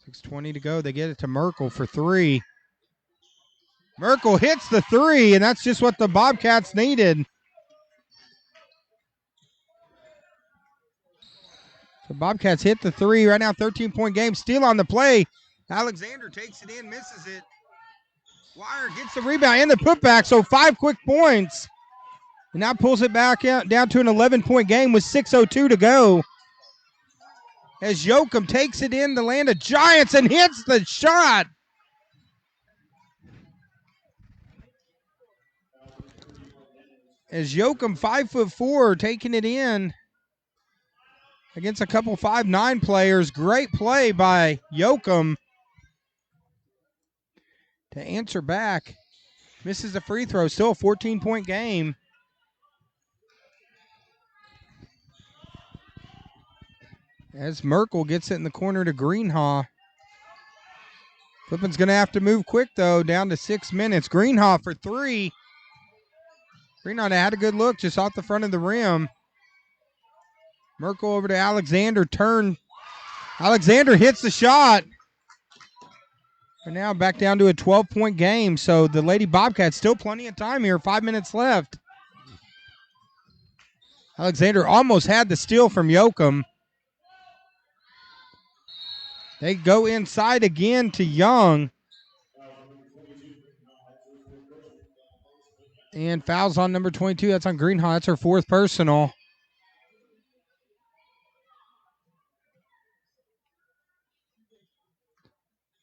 6:20 to go. They get it to Merkel for three. Merkel hits the three, and that's just what the Bobcats needed. So Bobcats hit the three. Right now, 13-point game. Steal on the play. Alexander takes it in, misses it. Wire gets the rebound and the putback, so 5 quick points. And now pulls it back out, down to an 11-point game with 6:02 to go. As Yoakum takes it in the land of Giants and hits the shot. As Yoakum, 5'4", taking it in against a couple 5'9" players. Great play by Yoakum to answer back. Misses the free throw. Still a 14-point game. As Merkel gets it in the corner to Greenhaw. Flippin's going to have to move quick, though, down to 6 minutes. Greenhaw for three. Greenhaw had a good look just off the front of the rim. Merkel over to Alexander. Turn. Alexander hits the shot. And now back down to a 12-point game. So the Lady Bobcats still plenty of time here. 5 minutes left. Alexander almost had the steal from Yoakum. They go inside again to Young. And fouls on number 22. That's on Greenhaw. That's her fourth personal.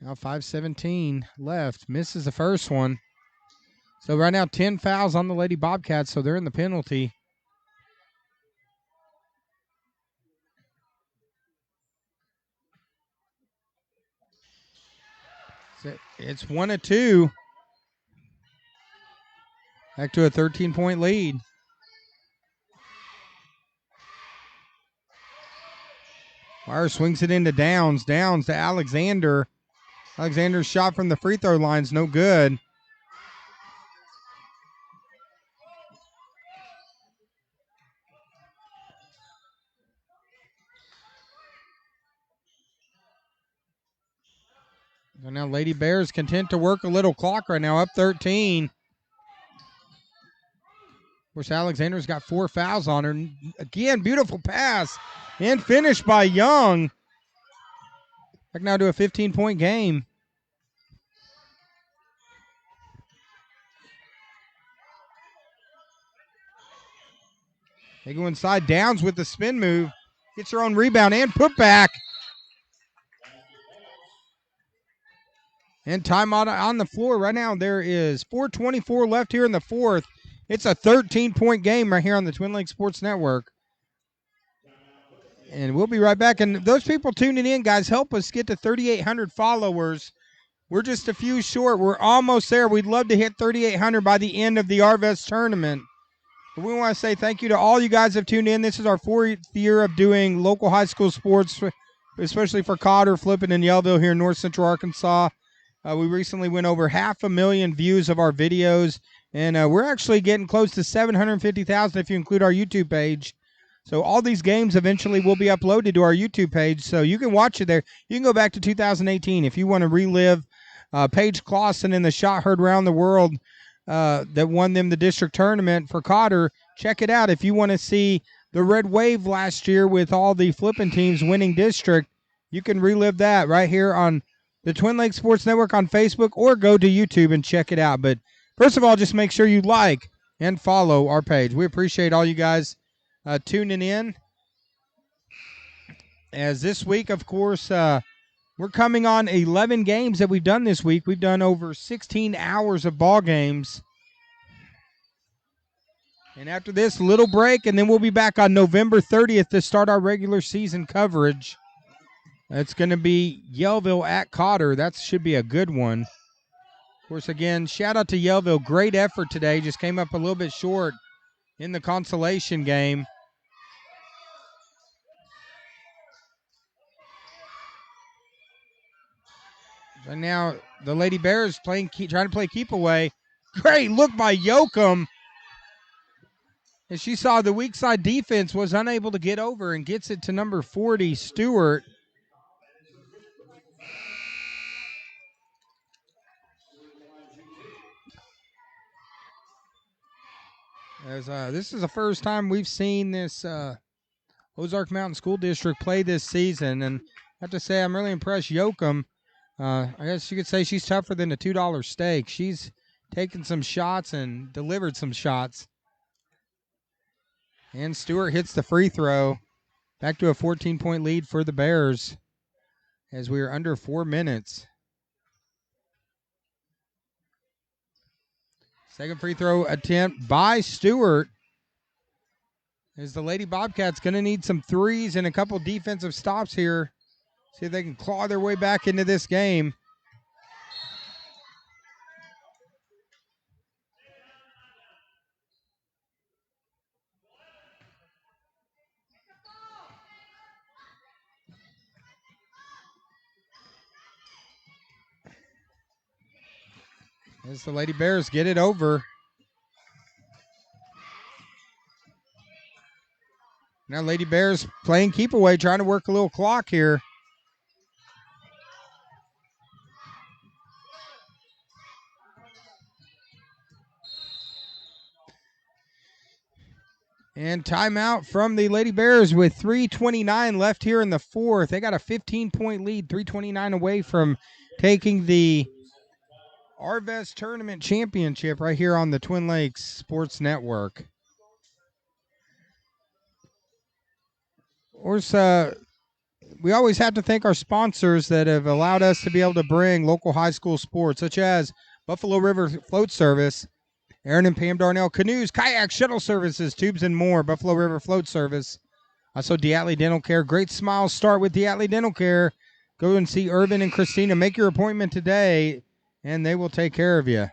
Now 5:17 left. Misses the first one. So right now 10 fouls on the Lady Bobcats, so they're in the penalty. So it's 1 of 2. Back to a 13-point lead. Wire swings it into Downs. Downs to Alexander. Alexander's shot from the free throw line's no good. So now Lady Bears content to work a little clock right now, up 13. Of course, Alexander's got 4 fouls on her. Again, beautiful pass and finish by Young. Back now to a 15-point game. They go inside. Downs with the spin move. Gets her own rebound and put back. And timeout on the floor right now. There is 4:24 left here in the fourth. It's a 13-point game right here on the Twin Lakes Sports Network. And we'll be right back. And those people tuning in, guys, help us get to 3,800 followers. We're just a few short. We're almost there. We'd love to hit 3,800 by the end of the Arvest tournament. But we want to say thank you to all you guys who have tuned in. This is our 4th year of doing local high school sports, especially for Cotter, Flippin, and Yellville here in North Central Arkansas. We recently went over 500,000 views of our videos, and we're actually getting close to 750,000 if you include our YouTube page. So all these games eventually will be uploaded to our YouTube page, so you can watch it there. You can go back to 2018 if you want to relive Paige Clausen and the shot heard around the world that won them the district tournament for Cotter. Check it out if you want to see the Red Wave last year with all the Flippin teams winning district. You can relive that right here on the Twin Lakes Sports Network on Facebook, or go to YouTube and check it out. But first of all, just make sure you like and follow our page. We appreciate all you guys tuning in. As this week, of course, we're coming on 11 games that we've done this week. We've done over 16 hours of ball games. And after this, little break, and then we'll be back on November 30th to start our regular season coverage. It's going to be Yellville at Cotter. That should be a good one. Of course, again, shout out to Yellville. Great effort today. Just came up a little bit short in the consolation game. And now the Lady Bears trying to play keep away. Great look by Yoakum. As she saw the weak side defense was unable to get over and gets it to number 40, Stewart. As this is the first time we've seen this Ozark Mountain School District play this season, and I have to say I'm really impressed. Yoakum, I guess you could say she's tougher than a $2 steak. She's taken some shots and delivered some shots. And Stewart hits the free throw. Back to a 14-point lead for the Bears as we are under 4 minutes. Second free throw attempt by Stewart. As the Lady Bobcats going to need some threes and a couple defensive stops here. See if they can claw their way back into this game. As the Lady Bears get it over. Now Lady Bears playing keep away, trying to work a little clock here. And timeout from the Lady Bears with 3:29 left here in the fourth. They got a 15-point lead, 3:29 away from taking the Arvest Tournament Championship right here on the Twin Lakes Sports Network. Of course, we always have to thank our sponsors that have allowed us to be able to bring local high school sports, such as Buffalo River Float Service, Aaron and Pam Darnell Canoes, Kayak Shuttle Services, Tubes and More, Buffalo River Float Service. Also, Diatley Dental Care. Great smiles start with Diatley Dental Care. Go and see Urban and Christina. Make your appointment today, and they will take care of you.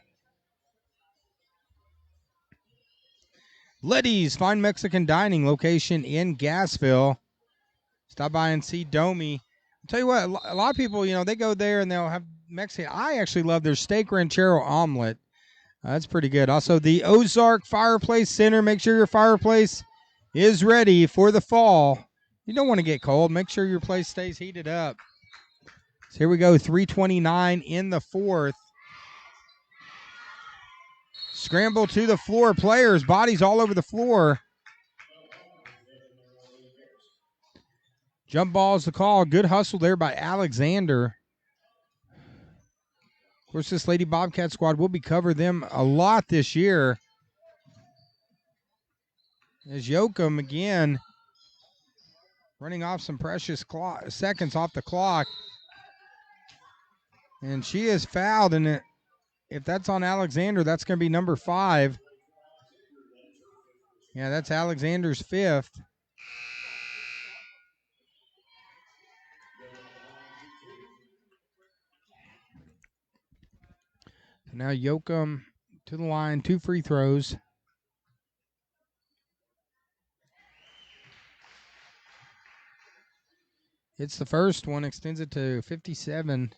Letty's Fine Mexican Dining, location in Gassville. Stop by and see Domi. I'll tell you what, a lot of people, they go there and they'll have Mexican. I actually love their steak ranchero omelet. That's pretty good. Also, the Ozark Fireplace Center. Make sure your fireplace is ready for the fall. You don't want to get cold. Make sure your place stays heated up. So here we go, 3:29 in the fourth. Scramble to the floor. Players, bodies all over the floor. Jump ball is the call. Good hustle there by Alexander. Of course, this Lady Bobcat squad will be covering them a lot this year. As Yoakum again running off some precious seconds off the clock. And she is fouled, and if that's on Alexander, that's going to be number 5. Yeah, that's Alexander's 5th. Now Yoakum to the line, 2 free throws. It's the first one, extends it to 57.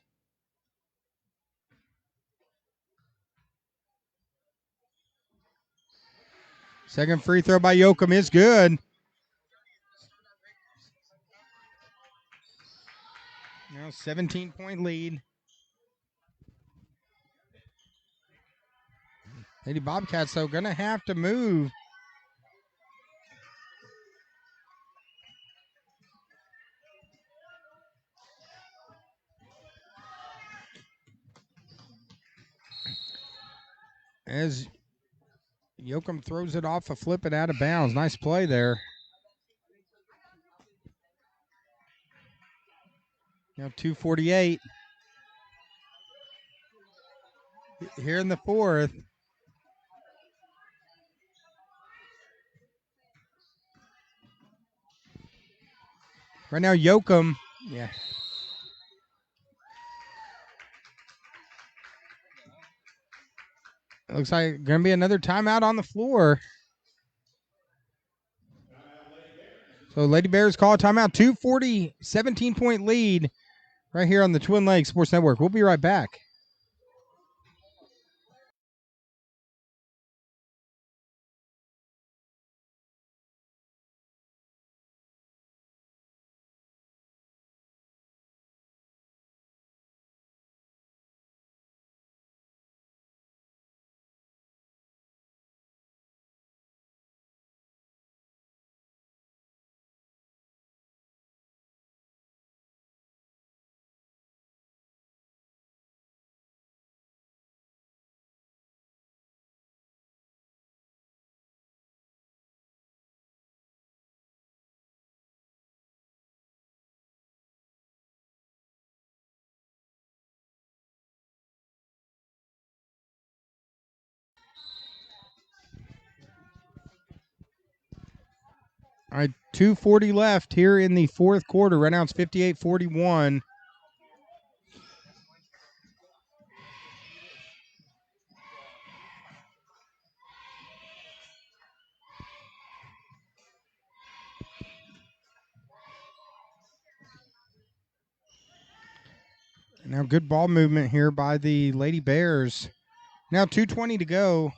Second free throw by Yoakum is good. Now 17-point lead. Lady Bobcats, though, going to have to move. As Yoakum throws it off a flip it out of bounds. Nice play there. Now 2:48. Here in the fourth. Right now, Yoakum. Yeah. It looks like going to be another timeout on the floor. So Lady Bears call a timeout. 2:40, 17-point lead right here on the Twin Lakes Sports Network. We'll be right back. All right, 2:40 left here in the fourth quarter. Right now it's 58-41. Now good ball movement here by the Lady Bears. Now 2:20 to go.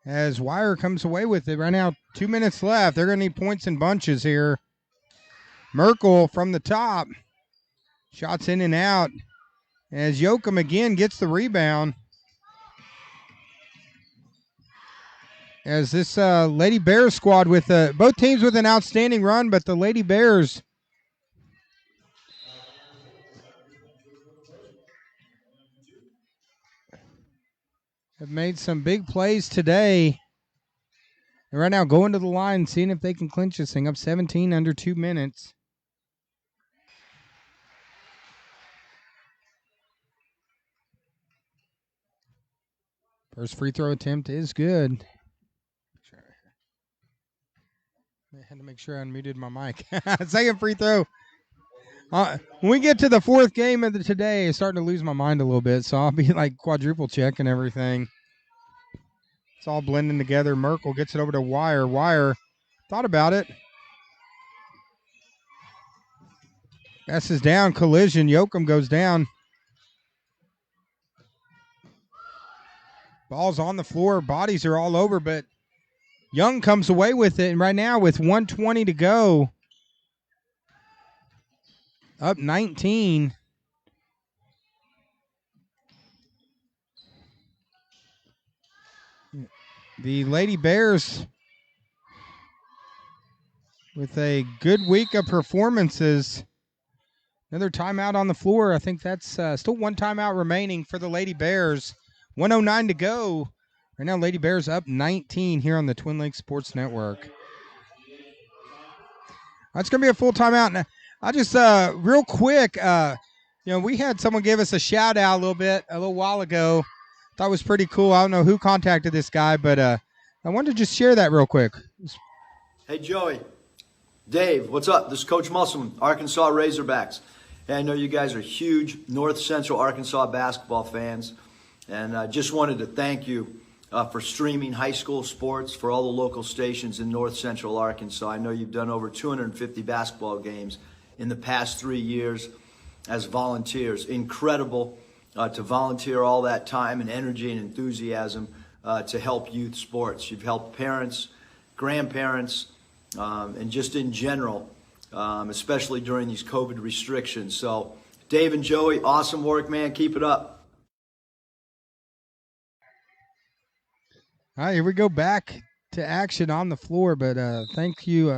As Wire comes away with it. Right now, 2 minutes left. They're going to need points in bunches here. Merkel from the top. Shots in and out. As Yoakum again gets the rebound. As this Lady Bears squad with both teams with an outstanding run, but the Lady Bears have made some big plays today. And right now going to the line, seeing if they can clinch this thing. Up 17 under 2 minutes. First free throw attempt is good. I had to make sure I unmuted my mic. Second free throw. When we get to the fourth game of today, it's starting to lose my mind a little bit, so I'll be like quadruple checking everything. It's all blending together. Merkel gets it over to Wire. Wire thought about it. Passes down. Collision. Yoakum goes down. Ball's on the floor. Bodies are all over, but Young comes away with it, and right now with 1:20 to go, up 19. The Lady Bears with a good week of performances. Another timeout on the floor. I think that's still one timeout remaining for the Lady Bears. 1:09 to go. Right now, Lady Bears up 19 here on the Twin Lakes Sports Network. That's going to be a full timeout. Now, I just, real quick, we had someone give us a shout out a little while ago. Thought it was pretty cool. I don't know who contacted this guy, but I wanted to just share that real quick. Hey, Joey. Dave, what's up? This is Coach Musselman, Arkansas Razorbacks. Hey, I know you guys are huge North Central Arkansas basketball fans, and I just wanted to thank you for streaming high school sports for all the local stations in North Central Arkansas. I know you've done over 250 basketball games in the past 3 years as volunteers. Incredible to volunteer all that time and energy and enthusiasm to help youth sports. You've helped parents, grandparents, and just in general, especially during these COVID restrictions. So, Dave and Joey, awesome work, man. Keep it up. All right, here we go back to action on the floor, but thank you,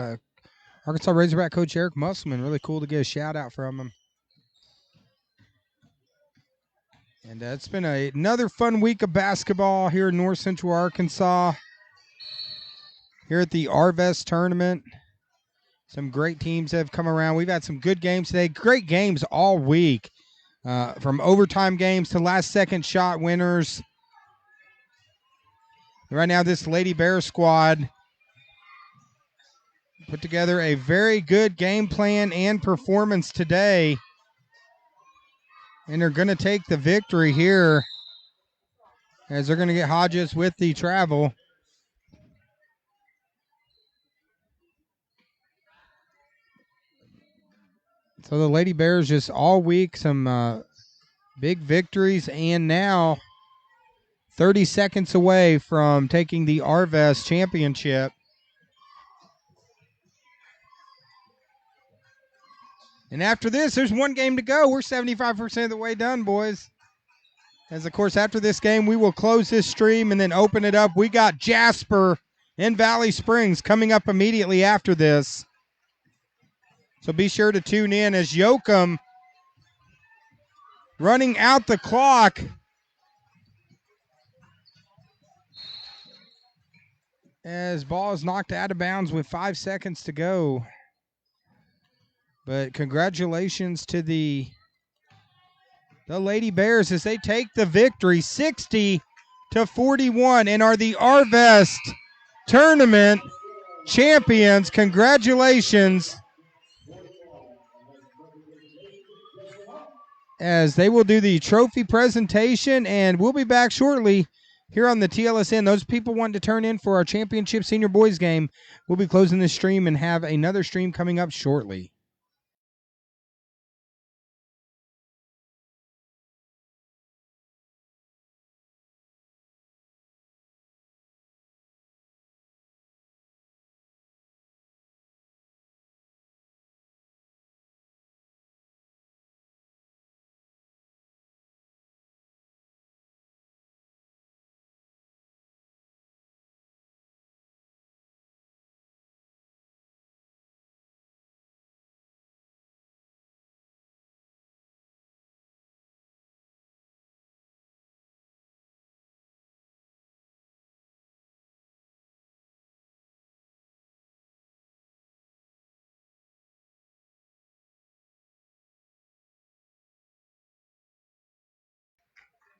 Arkansas Razorback coach Eric Musselman. Really cool to get a shout-out from him. And it's been another fun week of basketball here in North Central Arkansas, here at the Arvest tournament. Some great teams have come around. We've had some good games today. Great games all week, from overtime games to last-second shot winners. Right now, this Lady Bear squad put together a very good game plan and performance today. And they're going to take the victory here as they're going to get Hodges with the travel. So the Lady Bears just all week, some big victories, and now 30 seconds away from taking the Arvest championship. And after this, there's one game to go. We're 75% of the way done, boys. As, of course, after this game, we will close this stream and then open it up. We got Jasper and Valley Springs coming up immediately after this. So be sure to tune in as Yoakum running out the clock. As ball is knocked out of bounds with 5 seconds to go. But congratulations to the Lady Bears as they take the victory 60-41 and are the Arvest tournament champions. Congratulations. As they will do the trophy presentation, and we'll be back shortly here on the TLSN. Those people wanting to turn in for our championship senior boys game, we'll be closing this stream and have another stream coming up shortly.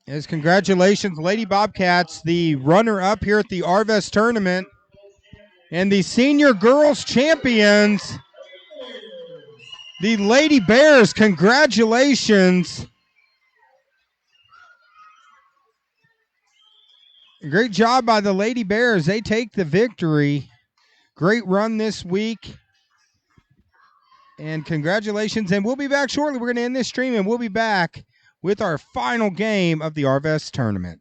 Yes, congratulations, Lady Bobcats, the runner-up here at the Arvest tournament, and the senior girls champions, the Lady Bears. Congratulations. Great job by the Lady Bears. They take the victory. Great run this week. And congratulations. And we'll be back shortly. We're going to end this stream, and we'll be back with our final game of the Arvest tournament.